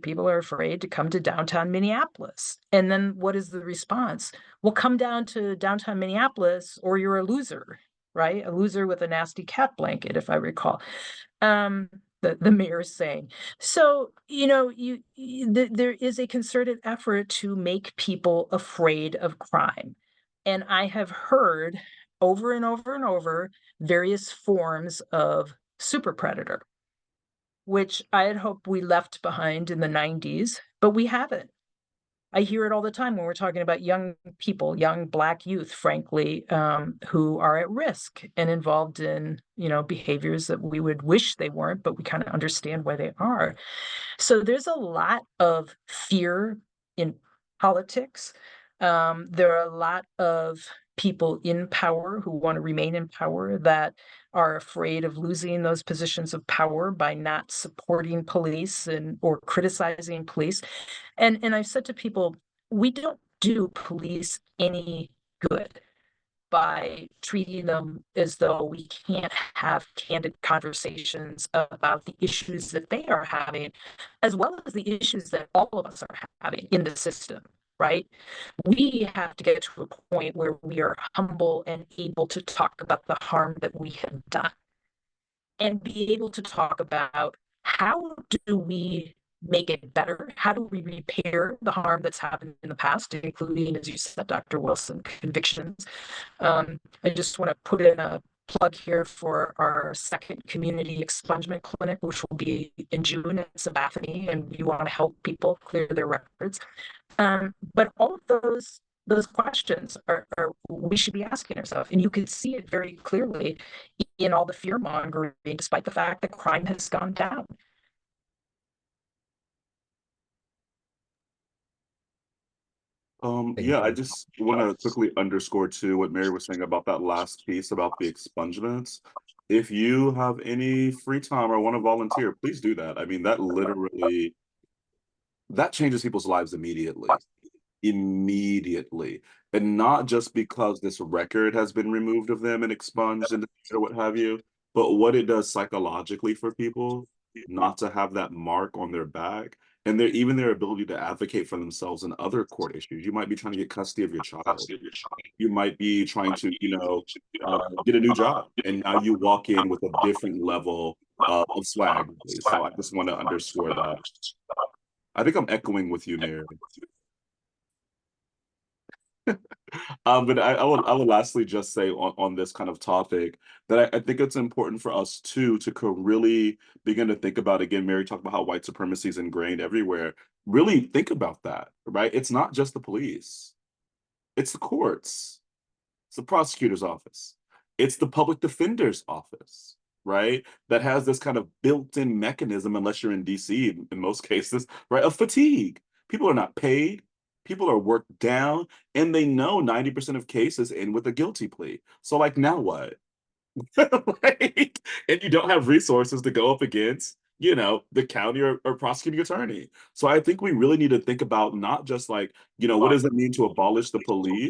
people are afraid to come to downtown Minneapolis. And then what is the response? Well, come down to downtown Minneapolis or you're a loser, right? A loser with a nasty cat blanket, if I recall. The mayor is saying. So, there is a concerted effort to make people afraid of crime. And I have heard over and over and over various forms of super predator, which I had hoped we left behind in the 90s, but we haven't. I hear it all the time when we're talking about young people, young Black youth, frankly, who are at risk and involved in, behaviors that we would wish they weren't, but we kind of understand why they are. So there's a lot of fear in politics. There are a lot of people in power who want to remain in power that are afraid of losing those positions of power by not supporting police or criticizing police. And I've said to people, we don't do police any good by treating them as though we can't have candid conversations about the issues that they are having, as well as the issues that all of us are having in the system, right? We have to get to a point where we are humble and able to talk about the harm that we have done and be able to talk about how do we make it better? How do we repair the harm that's happened in the past, including, as you said, Dr. Wilson, convictions? I just want to put in a plug here for our second community expungement clinic, which will be in June in Sabathani, and we want to help people clear their records. But all of those questions are we should be asking ourselves, and you can see it very clearly in all the fear mongering, despite the fact that crime has gone down. Yeah, I just want to quickly underscore too what Mary was saying about that last piece about the expungements. if you have any free time or want to volunteer, please do that. I mean, that literally that changes people's lives immediately, and not just because this record has been removed of them and expunged and or what have you, but what it does psychologically for people not to have that mark on their back, and their ability to advocate for themselves in other court issues. You might be trying to get custody of your child. You might be trying to, get a new job, and now you walk in with a different level of swag. So I just want to underscore that. I think I'm echoing with you, Mary. But I will lastly just say on this kind of topic that I think it's important for us too to really begin to think about, again, Mary talked about how white supremacy is ingrained everywhere. Really think about that, right? It's not just the police, it's the courts, it's the prosecutor's office, it's the public defender's office, right? That has this kind of built-in mechanism, unless you're in DC in most cases, right, of fatigue. People are not paid, people are worked down, and they know 90% of cases end with a guilty plea. So, like, now what? Right? And you don't have resources to go up against, the county or prosecuting attorney. So I think we really need to think about not just like, what does it mean to abolish the police,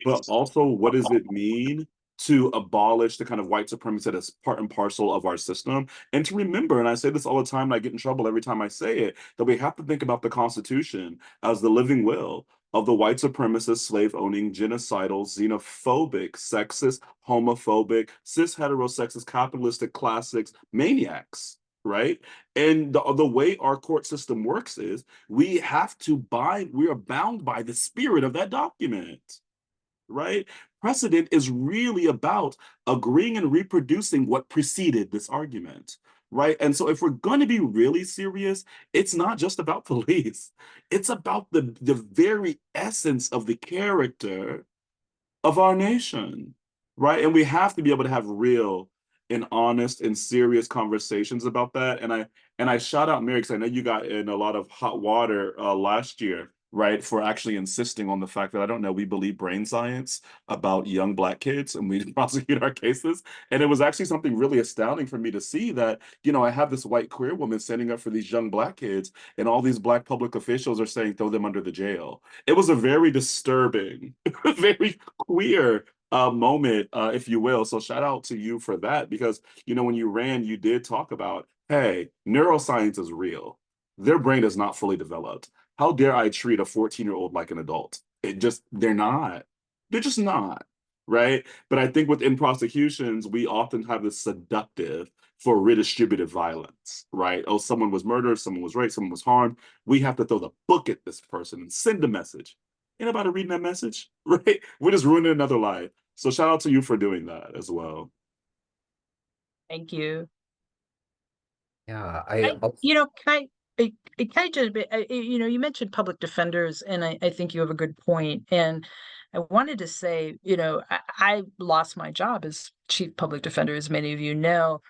but also what does it mean to abolish the kind of white supremacy that is part and parcel of our system. And to remember, and I say this all the time, and I get in trouble every time I say it, that we have to think about the Constitution as the living will of the white supremacist, slave-owning, genocidal, xenophobic, sexist, homophobic, cis heterosexist, capitalistic classics, maniacs, right? And the way our court system works is we are bound by the spirit of that document, right? Precedent is really about agreeing and reproducing what preceded this argument, right? And so if we're going to be really serious, it's not just about police. It's about the very essence of the character of our nation, right? And we have to be able to have real and honest and serious conversations about that. And I shout out Mary because I know you got in a lot of hot water last year, right, for actually insisting on the fact that I don't know, we believe brain science about young Black kids and we prosecute our cases. And it was actually something really astounding for me to see that, I have this white queer woman standing up for these young Black kids, and all these Black public officials are saying throw them under the jail. It was a very disturbing, very queer moment, if you will. So shout out to you for that, because when you ran, you did talk about, hey, neuroscience is real. Their brain is not fully developed. How dare I treat a 14-year-old like an adult? They're not. They're just not, right? But I think within prosecutions, we often have this seductive for redistributive violence, right? Oh, someone was murdered, someone was raped, someone was harmed. We have to throw the book at this person and send a message. Ain't nobody reading that message, right? We're just ruining another life. So shout out to you for doing that as well. Thank you. Yeah, Can I just, you mentioned public defenders, and I think you have a good point. And I wanted to say, I lost my job as chief public defender, as many of you know.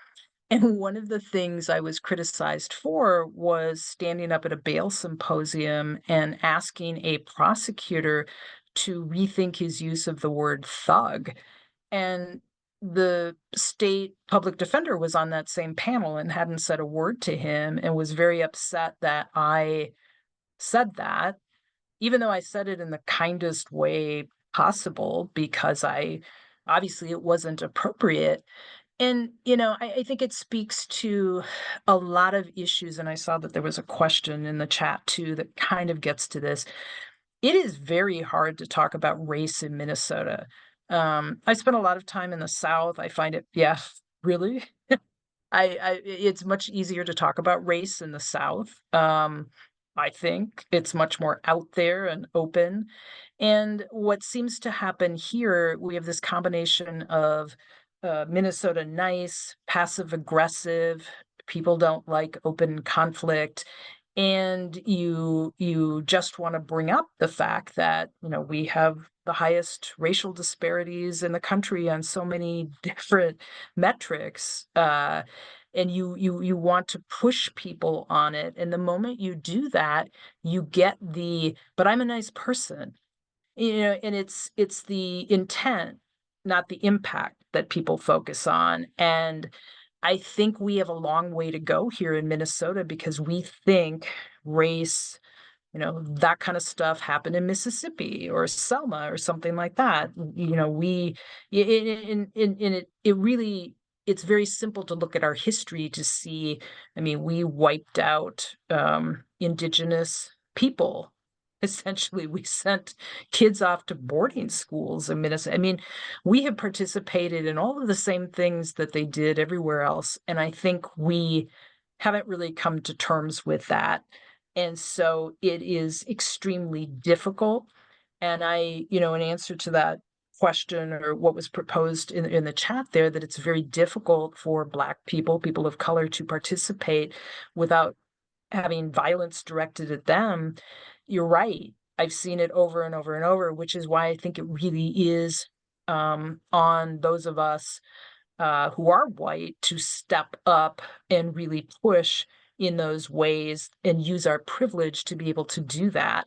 And one of the things I was criticized for was standing up at a bail symposium and asking a prosecutor to rethink his use of the word thug. And the state public defender was on that same panel and hadn't said a word to him and was very upset that I said that, even though I said it in the kindest way possible, because obviously it wasn't appropriate. And, I think it speaks to a lot of issues. And I saw that there was a question in the chat too that kind of gets to this. It is very hard to talk about race in Minnesota. I spent a lot of time in the South. I find it, yeah, really. It's much easier to talk about race in the South. I think it's much more out there and open. And what seems to happen here, we have this combination of Minnesota nice, passive aggressive. People don't like open conflict, and you just want to bring up the fact that we have the highest racial disparities in the country on so many different metrics, and you want to push people on it. And the moment you do that, you get but I'm a nice person, and it's the intent not the impact that people focus on. And I think we have a long way to go here in Minnesota because we think race, that kind of stuff happened in Mississippi or Selma or something like that. We it really, it's very simple to look at our history to see. I mean, we wiped out indigenous people. Essentially, we sent kids off to boarding schools in Minnesota. I mean, we have participated in all of the same things that they did everywhere else, and I think we haven't really come to terms with that. And so it is extremely difficult. And in answer to that question or what was proposed in the chat there, that it's very difficult for Black people, people of color, to participate without having violence directed at them. You're right. I've seen it over and over and over, which is why I think it really is on those of us who are white to step up and really push in those ways and use our privilege to be able to do that.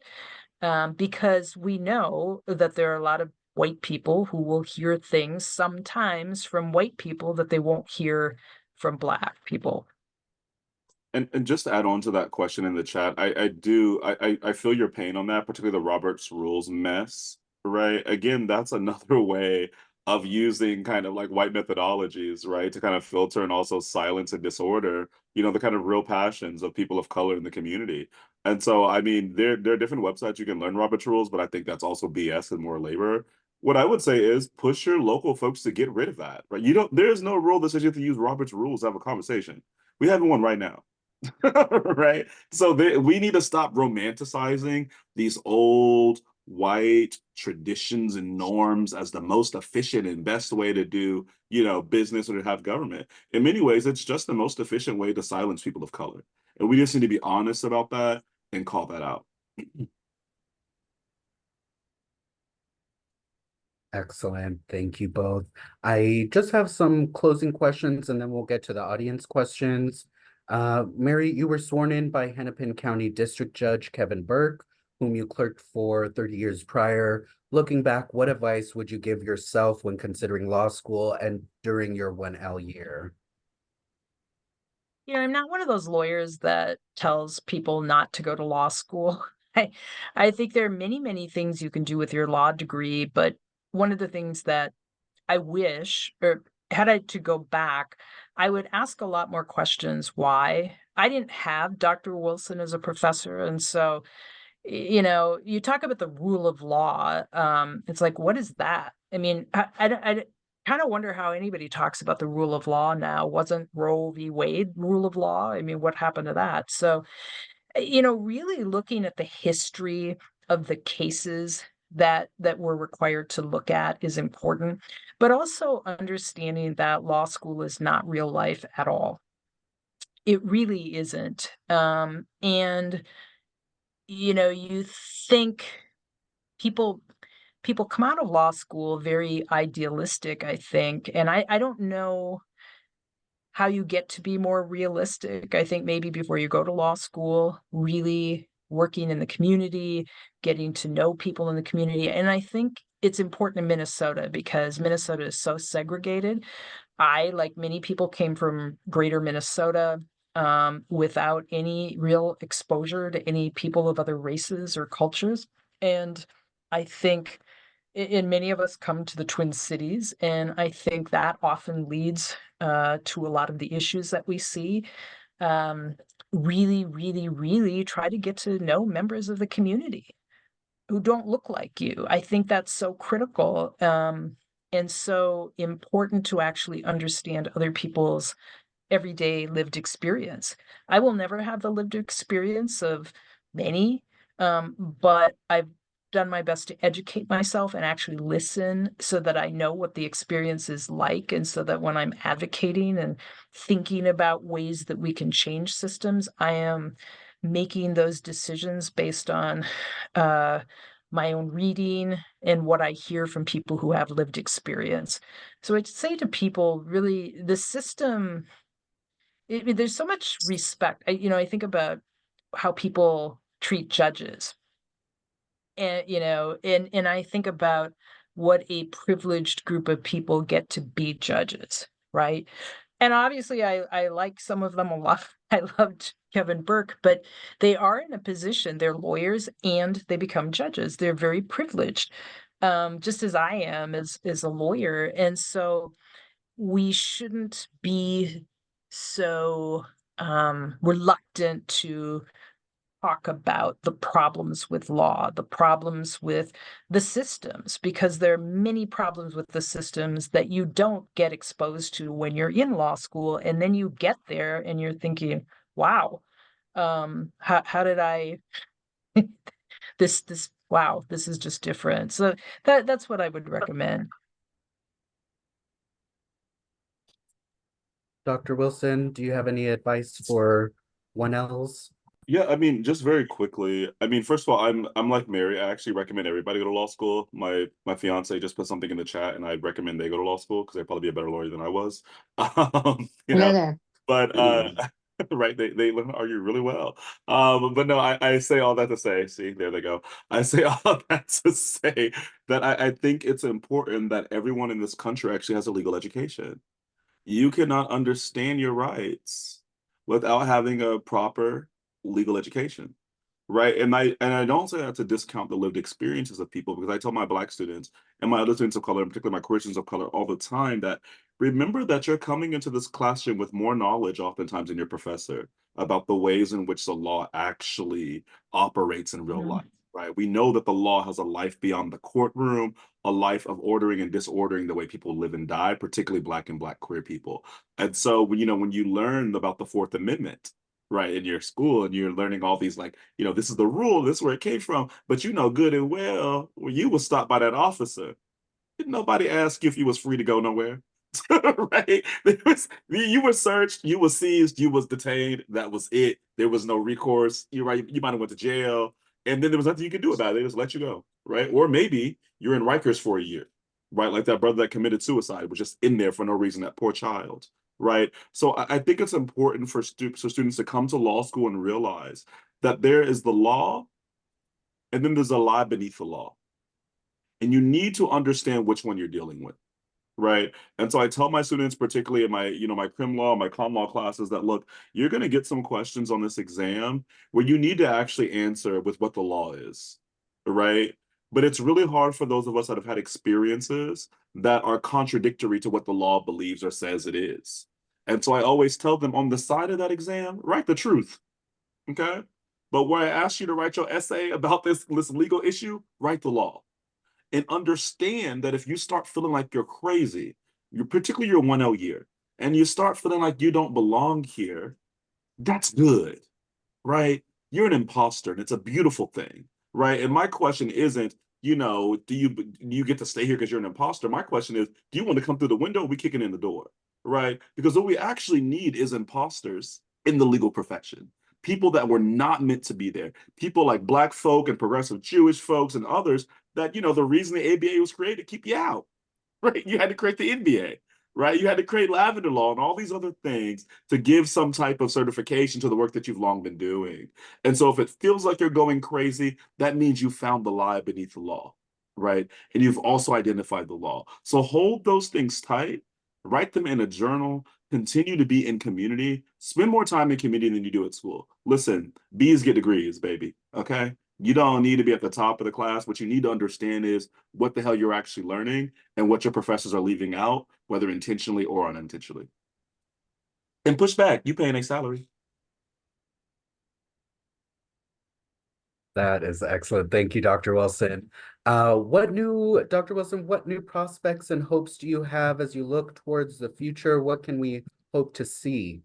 Because we know that there are a lot of white people who will hear things sometimes from white people that they won't hear from Black people. And just to add on to that question in the chat, I feel your pain on that, particularly the Roberts Rules mess, right? Again, that's another way of using kind of like white methodologies, right, to kind of filter and also silence and disorder, the kind of real passions of people of color in the community. And so, I mean, there are different websites you can learn Roberts Rules, but I think that's also BS and more labor. What I would say is push your local folks to get rid of that, right? There's no rule that says you have to use Roberts Rules to have a conversation. We have one right now. Right? So we need to stop romanticizing these old white traditions and norms as the most efficient and best way to do, business or to have government. In many ways, it's just the most efficient way to silence people of color. And we just need to be honest about that and call that out. Excellent. Thank you both. I just have some closing questions and then we'll get to the audience questions. Mary, you were sworn in by Hennepin County District Judge Kevin Burke, whom you clerked for 30 years prior. Looking back, what advice would you give yourself when considering law school and during your 1L year? I'm not one of those lawyers that tells people not to go to law school. I think there are many, many things you can do with your law degree, but one of the things that I wish, or had I to go back, I would ask a lot more questions. Why? I didn't have Dr. Wilson as a professor, and so you talk about the rule of law. It's like, what is that? I mean, I kind of wonder how anybody talks about the rule of law now. Wasn't Roe v. Wade rule of law? I mean, what happened to that? So, really looking at the history of the cases that we're required to look at is important, but also understanding that law school is not real life at all. It really isn't. And you think people come out of law school very idealistic, I think, and I don't know how you get to be more realistic. I think maybe before you go to law school, really working in the community, getting to know people in the community. And I think it's important in Minnesota because Minnesota is so segregated. I, like many people, came from greater Minnesota without any real exposure to any people of other races or cultures. And I think and many of us come to the Twin Cities, and I think that often leads to a lot of the issues that we see. Um, Really, really, really try to get to know members of the community who don't look like you. I think that's so critical and so important to actually understand other people's everyday lived experience. I will never have the lived experience of many, but I've done my best to educate myself and actually listen so that I know what the experience is like. And so that when I'm advocating and thinking about ways that we can change systems, I am making those decisions based on my own reading and what I hear from people who have lived experience. So I'd say to people, really, the system, there's so much respect. I think about how people treat judges, and and I think about what a privileged group of people get to be judges, right? And obviously, I like some of them a lot. I loved Kevin Burke, but they are in a position, they're lawyers and they become judges. They're very privileged, just as I am as a lawyer. And so we shouldn't be so reluctant to talk about the problems with law, the problems with the systems, because there are many problems with the systems that you don't get exposed to when you're in law school. And then you get there and you're thinking, wow, how did I wow, this is just different. So that's what I would recommend. Dr. Wilson, do you have any advice for 1Ls? Yeah, I mean, just very quickly. I mean, first of all, I'm like Mary. I actually recommend everybody go to law school. My fiance just put something in the chat, and I recommend they go to law school because they'd probably be a better lawyer than I was. You know, There. but right, they learn to argue really well. But no, I say all that to say, see, there they go. I say all that to say that I think it's important that everyone in this country actually has a legal education. You cannot understand your rights without having a proper legal education, right? And I don't say that to discount the lived experiences of people, because I tell my Black students and my other students of color, and particularly my queer students of color, all the time that remember that you're coming into this classroom with more knowledge oftentimes than your professor about the ways in which the law actually operates in real life, right? We know that the law has a life beyond the courtroom, a life of ordering and disordering the way people live and die, particularly Black and Black queer people. And so, when you learn about the Fourth Amendment, right, in your school, and you're learning all these, like, this is the rule, this is where it came from, but you know good and well, when you were stopped by that officer, didn't nobody ask you if you was free to go nowhere? Right? You were searched, you were seized, you was detained. That was it. There was no recourse. You're right. You might have went to jail, and then there was nothing you could do about it. They just let you go, right? Or maybe you're in Rikers for a year, right? Like that brother that committed suicide was just in there for no reason. That poor child, right? So I think it's important for students to come to law school and realize that there is the law, and then there's a lie beneath the law, and you need to understand which one you're dealing with. Right. And so I tell my students, particularly in my crim law, my common law classes, that look, you're going to get some questions on this exam where you need to actually answer with what the law is. Right. But it's really hard for those of us that have had experiences that are contradictory to what the law believes or says it is. And so I always tell them, on the side of that exam, write the truth. Okay. But where I ask you to write your essay about this legal issue, write the law. And understand that if you start feeling like you're crazy, you're particularly your 1L year, and you start feeling like you don't belong here, that's good, right? You're an imposter, and it's a beautiful thing, right? And my question isn't, do you get to stay here because you're an imposter? My question is, do you want to come through the window, or we kicking in the door, right? Because what we actually need is imposters in the legal profession. People that were not meant to be there. People like Black folk and progressive Jewish folks and others that, the reason the ABA was created, keep you out, right? You had to create the NBA, right? You had to create lavender law and all these other things to give some type of certification to the work that you've long been doing. And so if it feels like you're going crazy, that means you found the lie beneath the law, right? And you've also identified the law. So hold those things tight, write them in a journal, continue to be in community, spend more time in community than you do at school. Listen, B's get degrees, baby, okay? You don't need to be at the top of the class. What you need to understand is what the hell you're actually learning and what your professors are leaving out, whether intentionally or unintentionally. And push back, you paying a salary. That is excellent. Thank you, Dr. Wilson. Dr. Wilson, what new prospects and hopes do you have as you look towards the future? What can we hope to see?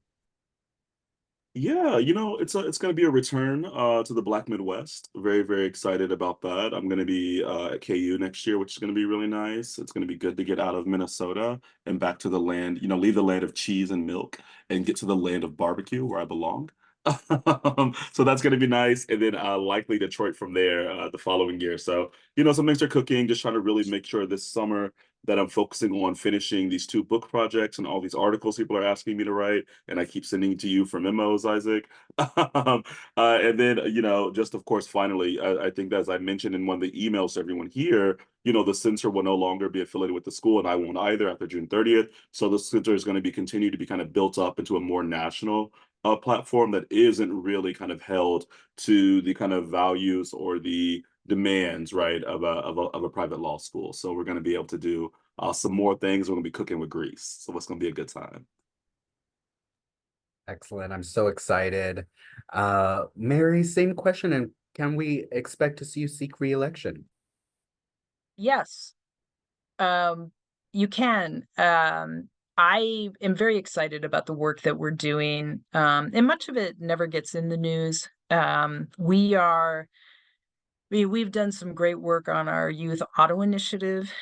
Yeah, it's going to be a return to the Black Midwest. Very, very excited about that. I'm going to be at KU next year, which is going to be really nice. It's going to be good to get out of Minnesota and back to the land, leave the land of cheese and milk and get to the land of barbecue where I belong. So that's going to be nice. And then likely Detroit from there the following year. So, some things are cooking, just trying to really make sure this summer that I'm focusing on finishing these 2 book projects and all these articles people are asking me to write. And I keep sending to you for memos, Isaac. And then, just of course, finally, I think that as I mentioned in one of the emails to everyone here, the censor will no longer be affiliated with the school, and I won't either after June 30th. So the censor is going to be continue to be kind of built up into a more national platform that isn't really kind of held to the kind of values or the demands, right, of a private law school. So we're going to be able to do some more things. We're going to be cooking with grease. So it's going to be a good time. Excellent. I'm so excited. Mary, same question. And can we expect to see you seek re-election? Yes, you can. I am very excited about the work that we're doing, and much of it never gets in the news. We've done some great work on our youth auto initiative,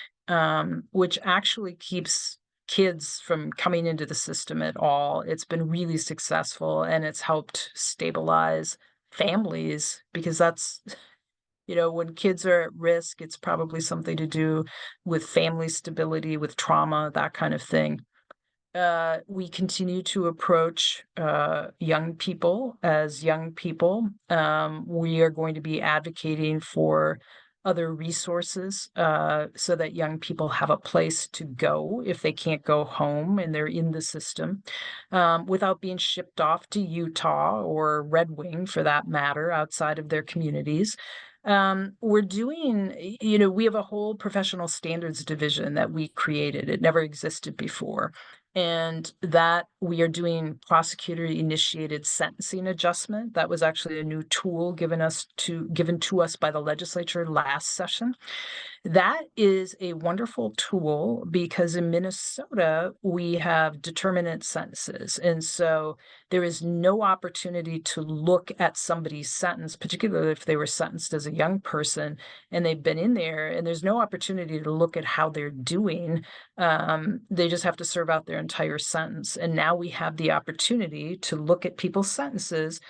which actually keeps kids from coming into the system at all. It's been really successful, and it's helped stabilize families because that's, when kids are at risk, it's probably something to do with family stability, with trauma, that kind of thing. We continue to approach young people as young people. We are going to be advocating for other resources so that young people have a place to go if they can't go home and they're in the system without being shipped off to Utah or Red Wing, for that matter, outside of their communities. We're doing, we have a whole professional standards division that we created. It never existed before, and that we are doing prosecutor initiated sentencing adjustment. That was actually a new tool given to us by the legislature last session. That is a wonderful tool because in Minnesota, we have determinate sentences. And so there is no opportunity to look at somebody's sentence, particularly if they were sentenced as a young person and they've been in there, and there's no opportunity to look at how they're doing. They just have to serve out their entire sentence. And now we have the opportunity to look at people's sentences.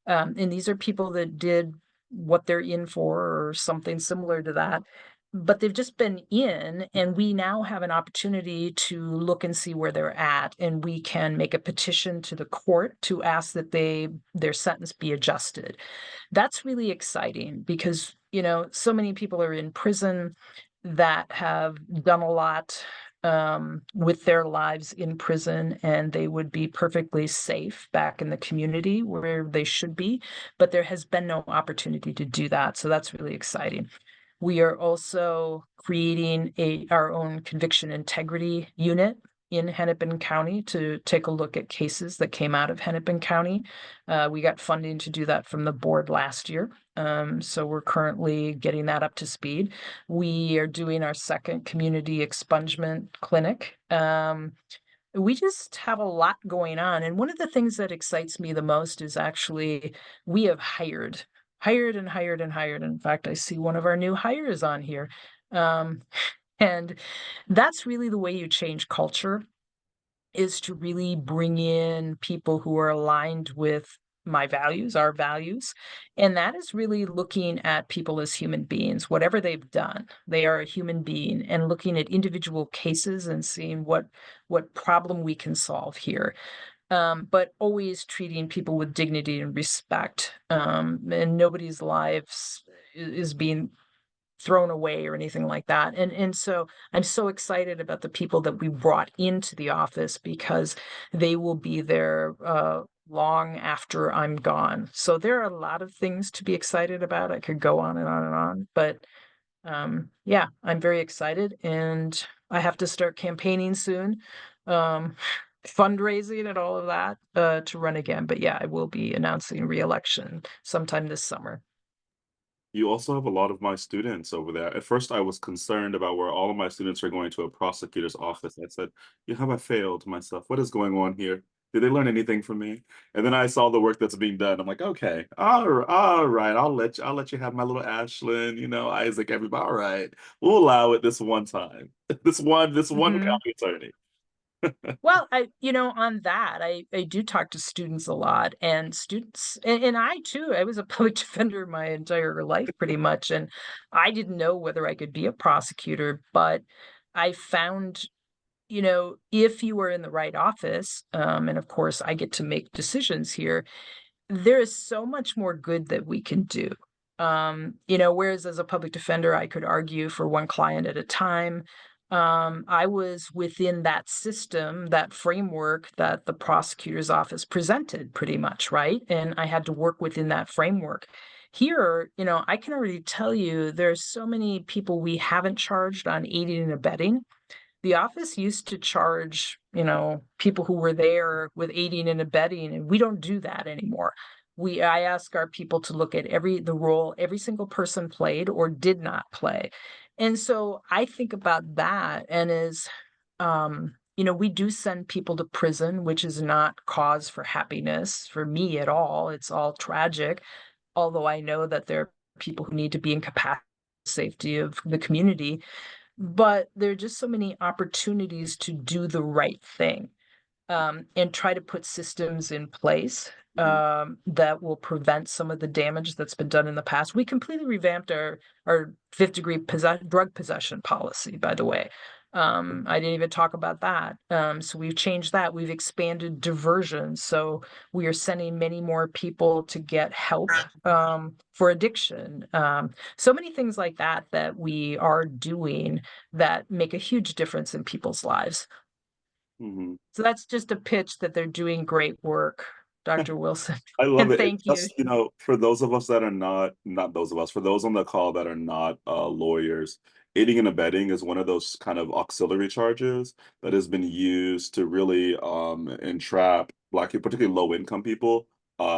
And these are people that did what they're in for or something similar to that, but they've just been in, and we now have an opportunity to look and see where they're at, and we can make a petition to the court to ask that their sentence be adjusted. That's really exciting because, so many people are in prison that have done a lot with their lives in prison, and they would be perfectly safe back in the community where they should be, but there has been no opportunity to do that. So that's really exciting. We are also creating our own conviction integrity unit in Hennepin County to take a look at cases that came out of Hennepin County. We got funding to do that from the board last year. So we're currently getting that up to speed. We are doing our second community expungement clinic. We just have a lot going on. And one of the things that excites me the most is actually we have hired and hired and hired. In fact, I see one of our new hires on here. And that's really the way you change culture, is to really bring in people who are aligned with my values, our values. And that is really looking at people as human beings, whatever they've done, they are a human being, and looking at individual cases and seeing what problem we can solve here. But always treating people with dignity and respect. And nobody's lives is being thrown away or anything like that. And so I'm so excited about the people that we brought into the office because they will be there long after I'm gone. So there are a lot of things to be excited about. I could go on and on and on, but yeah, I'm very excited, and I have to start campaigning soon. Fundraising and all of that to run again. But yeah, I will be announcing re-election sometime this summer. You also have a lot of my students over there. At first, I was concerned about where all of my students are going to a prosecutor's office. I said, "You have I failed myself? What is going on here? Did they learn anything from me?" And then I saw the work that's being done. I'm like, "Okay, all right, I'll let you have my little Ashland, Isaac, everybody. All right, we'll allow it this one time. This one Mhm. county attorney." Well, on that, I do talk to students a lot, and students, and I too, I was a public defender my entire life pretty much, and I didn't know whether I could be a prosecutor, but I found, if you are in the right office, and of course I get to make decisions here, there is so much more good that we can do. Whereas as a public defender, I could argue for one client at a time. I was within that system, that framework that the prosecutor's office presented pretty much, right? And I had to work within that framework. Here, I can already tell you there's so many people we haven't charged on aiding and abetting. The office used to charge, people who were there with aiding and abetting, and we don't do that anymore. I ask our people to look at the role every single person played or did not play. And so I think about that, and we do send people to prison, which is not cause for happiness for me at all. It's all tragic, although I know that there are people who need to be in capacity safety of the community, but there are just so many opportunities to do the right thing, and try to put systems in place, Mhm. that will prevent some of the damage that's been done in the past. We completely revamped our fifth degree drug possession policy, by the way. I didn't even talk about that. So we've changed that. We've expanded diversion. So we are sending many more people to get help, for addiction. So many things like that that we are doing that make a huge difference in people's lives. Mhm. So that's just a pitch that they're doing great work, Dr. Wilson, I love and it. It thank you. just, for those of us that are not those of us, for those on the call that are not lawyers, aiding and abetting is one of those kind of auxiliary charges that has been used to really entrap Black people, particularly low income people,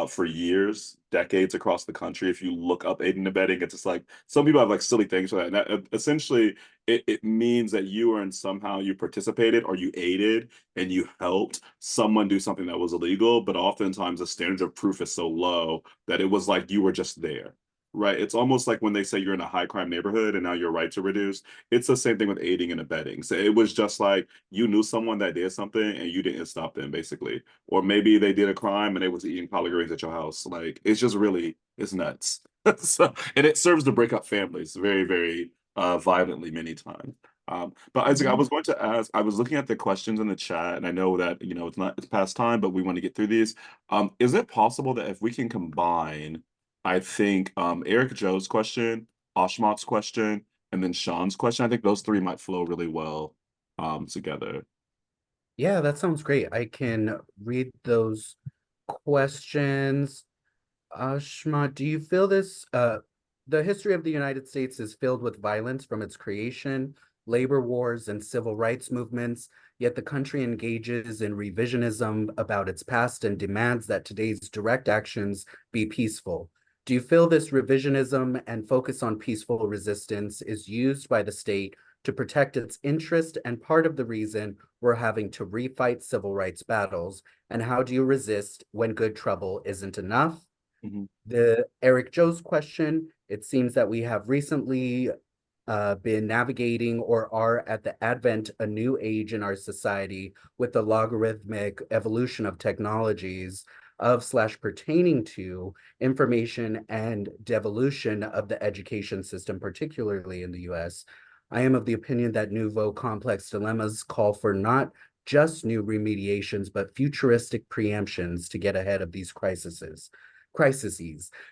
for years, decades across the country. If you look up aiding and abetting, it's just like some people have like silly things for that. And essentially, it means that you are in somehow you participated or you aided and you helped someone do something that was illegal, but oftentimes the standard of proof is so low that it was like you were just there. Right. It's almost like when they say you're in a high crime neighborhood and now your rights are reduced. It's the same thing with aiding and abetting. So it was just like you knew someone that did something and you didn't stop them, basically. Or maybe they did a crime and they was eating collard greens at your house. Like it's just really it's nuts. So and it serves to break up families very, very violently many times. But Isaac, I Mhm. was going to ask, I was looking at the questions in the chat, and I know that, it's past time, but we want to get through these. Is it possible that if we can combine, I think, Eric Joe's question, Ashmat's question, and then Sean's question, I think those three might flow really well together. Yeah, that sounds great. I can read those questions. Ashma, do you feel this? The history of the United States is filled with violence from its creation, labor wars, and civil rights movements, yet the country engages in revisionism about its past and demands that today's direct actions be peaceful. Do you feel this revisionism and focus on peaceful resistance is used by the state to protect its interest and part of the reason we're having to refight civil rights battles? And how do you resist when good trouble isn't enough? Mhm. The Eric Joe's question, it seems that we have recently been navigating or are at the advent a new age in our society with the logarithmic evolution of technologies of slash pertaining to information and devolution of the education system, particularly in the US. I am of the opinion that nouveau complex dilemmas call for not just new remediations, but futuristic preemptions to get ahead of these crises.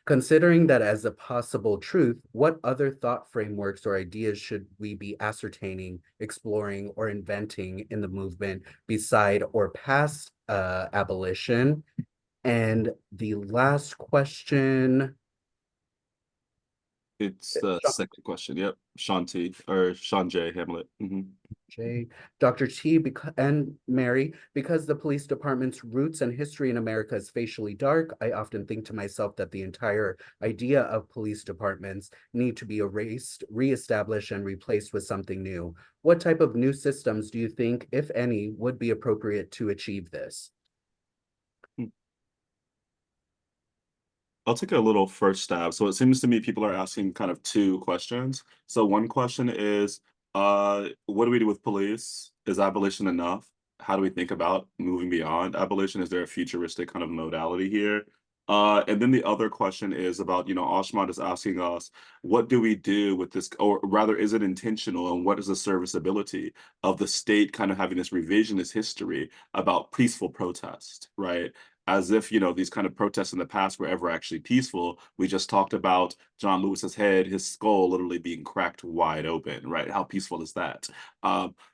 Considering that as a possible truth, what other thought frameworks or ideas should we be ascertaining, exploring, or inventing in the movement beside or past abolition? And the last question, It's the second question. Yep. Sean T or Sean J. Hamlet. Jay, Dr. T, and Mary, because the police department's roots and history in America is facially dark, I often think to myself that the entire idea of police departments need to be erased, reestablished, and replaced with something new. What type of new systems do you think, if any, would be appropriate to achieve this? I'll take a little first stab. So it seems to me people are asking kind of two questions. So one question is, what do we do with police? Is abolition enough? how do we think about moving beyond abolition? Is there a futuristic kind of modality here? And then the other question is about, Ashmat is asking us, what do we do with this, or rather, is it intentional, and what is the serviceability of the state kind of having this revisionist history about peaceful protest, right? As if, these kind of protests in the past were ever actually peaceful. We just talked about John Lewis's head, his skull literally being cracked wide open, right? How peaceful is that?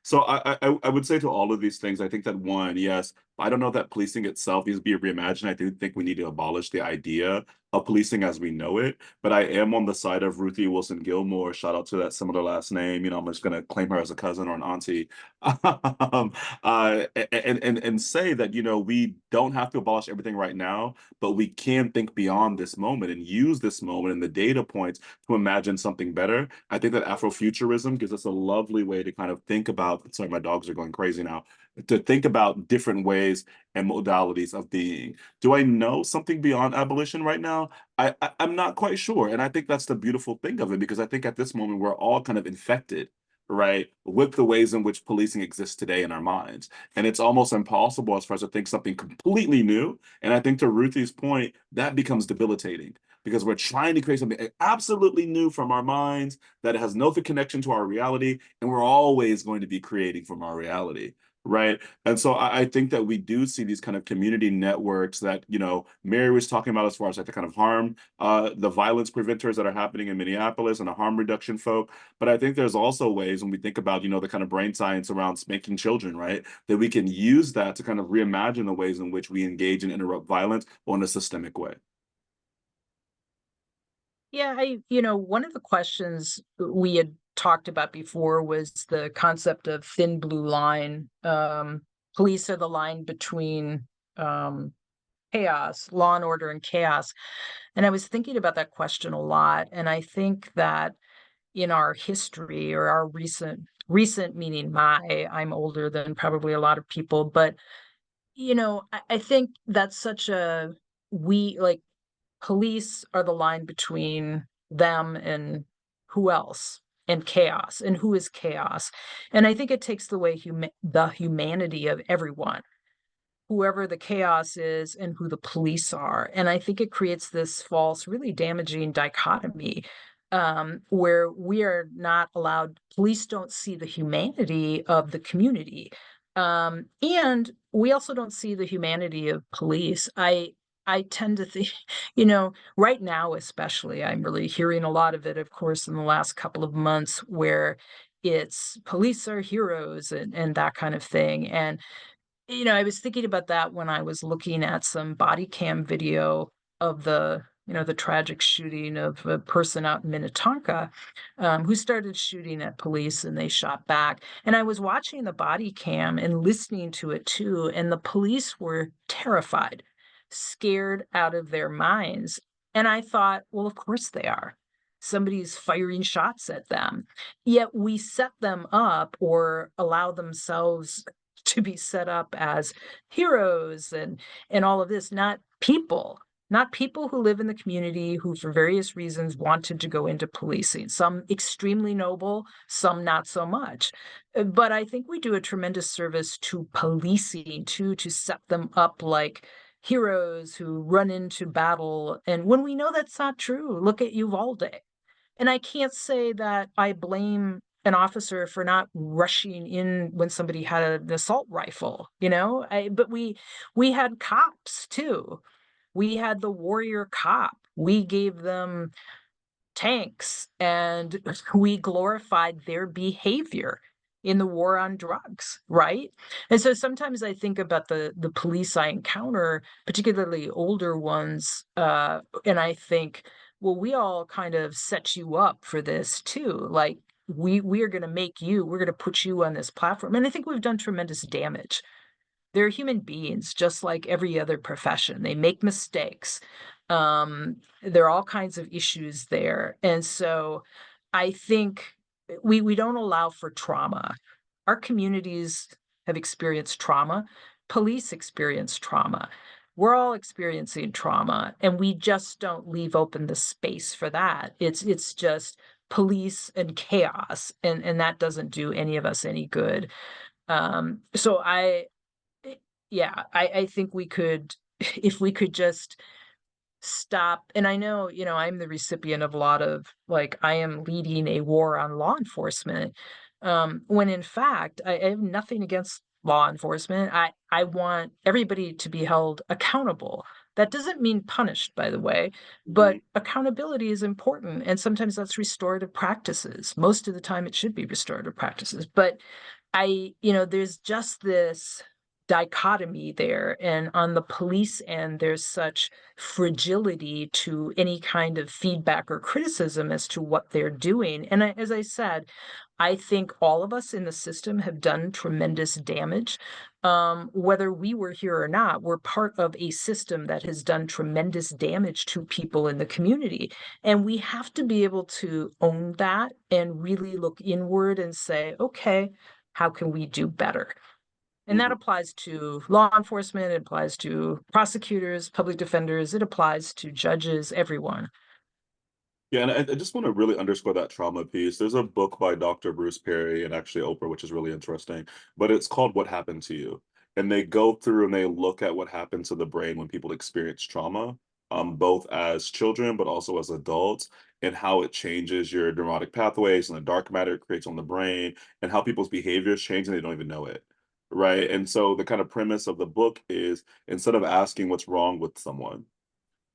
So I would say to all of these things, I think that one, yes, I don't know that policing itself needs to be reimagined. I do think we need to abolish the idea of policing as we know it. But I am on the side of Ruthie Wilson Gilmore. Shout out to that similar last name. I'm just gonna claim her as a cousin or an auntie. And say that we don't have to abolish everything right now, but we can think beyond this moment and use this moment and the data points to imagine something better. I think that Afrofuturism gives us a lovely way to kind of think about. Sorry, my dogs are going crazy now. To think about different ways and modalities of being. Do I know something beyond abolition right now? I'm not quite sure. And I think that's the beautiful thing of it, because I think at this moment we're all kind of infected, right, with the ways in which policing exists today in our minds. And it's almost impossible as far as to think something completely new. And I think to Ruthie's point, that becomes debilitating, because we're trying to create something absolutely new from our minds that has no connection to our reality. And we're always going to be creating from our reality. Right. And so I think that we do see these kind of community networks that, Mary was talking about as far as like the kind of harm, the violence preventers that are happening in Minneapolis and the harm reduction folk. But I think there's also ways when we think about, the kind of brain science around spanking children, right, that we can use that to kind of reimagine the ways in which we engage and interrupt violence in a systemic way. Yeah, one of the questions we had talked about before was the concept of thin blue line. Police are the line between chaos, law and order and chaos. And I was thinking about that question a lot. And I think that in our history, or our recent meaning I'm older than probably a lot of people, but I think that's such a we like police are the line between them and who else, and chaos, and who is chaos. And I think it takes away the humanity of everyone, whoever the chaos is and who the police are. And I think it creates this false, really damaging dichotomy, where we are not allowed, police don't see the humanity of the community. And we also don't see the humanity of police. I tend to think, right now, especially, I'm really hearing a lot of it, of course, in the last couple of months, where it's police are heroes and that kind of thing. And I was thinking about that when I was looking at some body cam video of the tragic shooting of a person out in Minnetonka, who started shooting at police and they shot back. And I was watching the body cam and listening to it too. And the police were terrified, scared out of their minds. And I thought, well, of course they are. Somebody's firing shots at them. Yet we set them up, or allow themselves to be set up as heroes and all of this, not people who live in the community, who for various reasons wanted to go into policing, some extremely noble, some not so much. But I think we do a tremendous service to policing too, to set them up like heroes who run into battle, and when we know that's not true. Look at Uvalde. And I can't say that I blame an officer for not rushing in when somebody had an assault rifle, but we had cops too. We had the warrior cop. We gave them tanks, and we glorified their behavior in the war on drugs, right? And so sometimes I think about the police I encounter, particularly older ones, and I think, well, we all kind of set you up for this too. Like, we are going to we're going to put you on this platform. And I think we've done tremendous damage. They're human beings, just like every other profession. They make mistakes. There are all kinds of issues there. And so I think we don't allow for trauma. Our communities have experienced trauma. Police experience trauma. We're all experiencing trauma, and we just don't leave open the space for that. It's just police and chaos, and that doesn't do any of us any good. So yeah, I think we could, if we could just stop. And I know, I'm the recipient of a lot of, like, I am leading a war on law enforcement, when in fact I have nothing against law enforcement. I want everybody to be held accountable. That doesn't mean punished, by the way, but Mhm. accountability is important, and sometimes that's restorative practices. Most of the time it should be restorative practices, but there's just this dichotomy there. And on the police end, there's such fragility to any kind of feedback or criticism as to what they're doing. And as I said, I think all of us in the system have done tremendous damage. Whether we were here or not, we're part of a system that has done tremendous damage to people in the community. And we have to be able to own that and really look inward and say, okay, how can we do better? And that Mhm. applies to law enforcement, it applies to prosecutors, public defenders, it applies to judges, everyone. Yeah, and I just want to really underscore that trauma piece. There's a book by Dr. Bruce Perry and actually Oprah, which is really interesting, but it's called What Happened to You. And they go through and they look at what happens to the brain when people experience trauma, both as children, but also as adults, and how it changes your neurotic pathways and the dark matter it creates on the brain, and how people's behaviors change and they don't even know it. Right. And so the kind of premise of the book is instead of asking what's wrong with someone,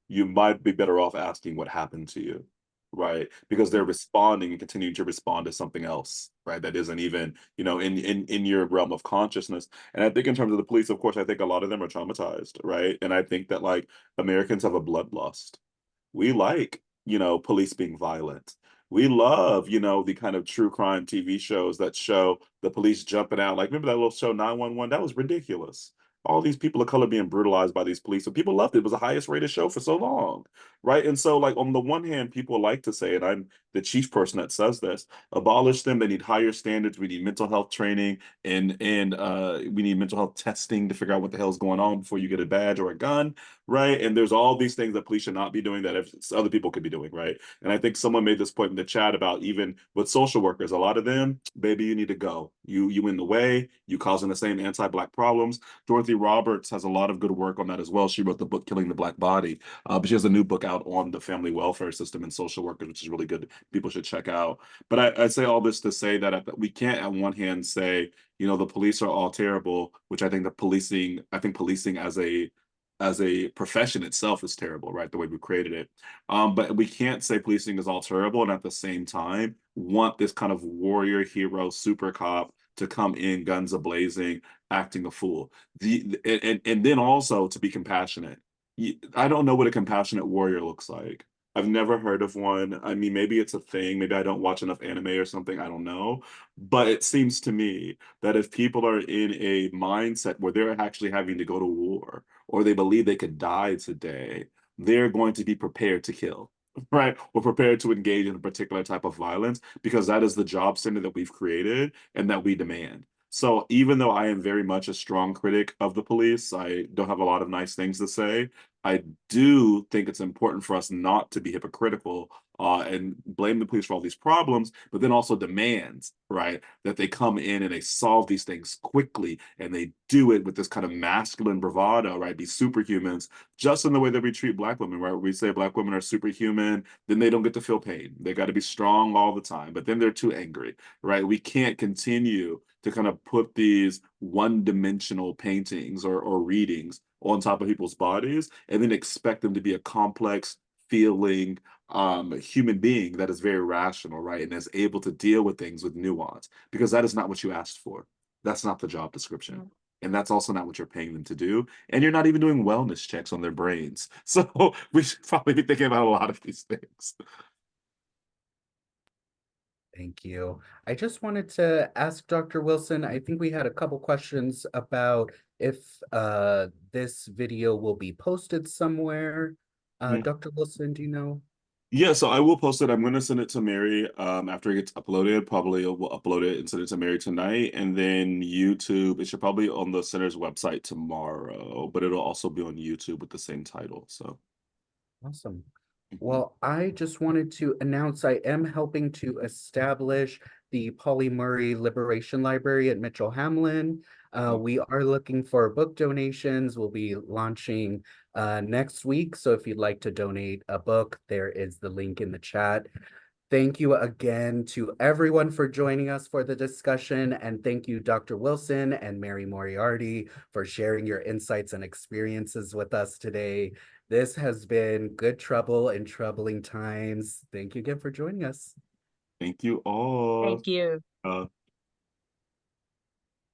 you might be better off asking what happened to you, right? Because they're responding and continuing to respond to something else, right? That isn't even, in your realm of consciousness. And I think in terms of the police, of course, I think a lot of them are traumatized, right? And I think that like Americans have a bloodlust. We like, police being violent. We love, the kind of true crime TV shows that show the police jumping out. Like, remember that little show 911? That was ridiculous. All these people of color being brutalized by these police, and people loved it. It was the highest rated show for so long, right? And so, like, on the one hand, people like to say, and I'm the chief person that says this, abolish them. They need higher standards. We need mental health training, and we need mental health testing to figure out what the hell is going on before you get a badge or a gun, right? And there's all these things that police should not be doing that if other people could be doing, right? And I think someone made this point in the chat about even with social workers, a lot of them, baby, you need to go. You in the way, you causing the same anti-black problems. Dorothy Roberts has a lot of good work on that as well. She wrote the book Killing the Black Body, but she has a new book out on the family welfare system and social workers, which is really good. People should check out. But I say all this to say that we can't at one hand say, the police are all terrible, which I think policing as a profession itself is terrible, right? The way we created it. But we can't say policing is all terrible and at the same time want this kind of warrior hero super cop to come in guns a-blazing, acting a fool. And then also to be compassionate. I don't know what a compassionate warrior looks like. I've never heard of one. I mean, maybe it's a thing. Maybe I don't watch enough anime or something. I don't know. But it seems to me that if people are in a mindset where they're actually having to go to war, or they believe they could die today, they're going to be prepared to kill, right? Or prepared to engage in a particular type of violence because that is the job standard that we've created and that we demand. So even though I am very much a strong critic of the police, I don't have a lot of nice things to say. I do think it's important for us not to be hypocritical and blame the police for all these problems, but then also demands, right, that they come in and they solve these things quickly and they do it with this kind of masculine bravado, right? Be superhumans, just in the way that we treat Black women, right? We say Black women are superhuman, then they don't get to feel pain. They got to be strong all the time, but then they're too angry, right? We can't continue to kind of put these one-dimensional paintings or readings on top of people's bodies and then expect them to be a complex feeling human being that is very rational, right? And is able to deal with things with nuance because that is not what you asked for. That's not the job description. And that's also not what you're paying them to do. And you're not even doing wellness checks on their brains. So we should probably be thinking about a lot of these things. Thank you. I just wanted to ask Dr. Wilson, I think we had a couple questions about if this video will be posted somewhere. Mhm. Dr. Wilson, do you know? Yeah, so I will post it. I'm going to send it to Mary after it gets uploaded. Probably we'll upload it and send it to Mary tonight. And then YouTube, it should probably on the center's website tomorrow, but it'll also be on YouTube with the same title. So, Awesome. mhm. Well, I just wanted to announce I am helping to establish the Polly Murray Liberation Library at Mitchell Hamlin. We are looking for book donations. We'll be launching next week. So if you'd like to donate a book, there is the link in the chat. Thank you again to everyone for joining us for the discussion. And thank you, Dr. Wilson and Mary Moriarty, for sharing your insights and experiences with us today. This has been Good Trouble in Troubling Times. Thank you again for joining us. Thank you all. Thank you.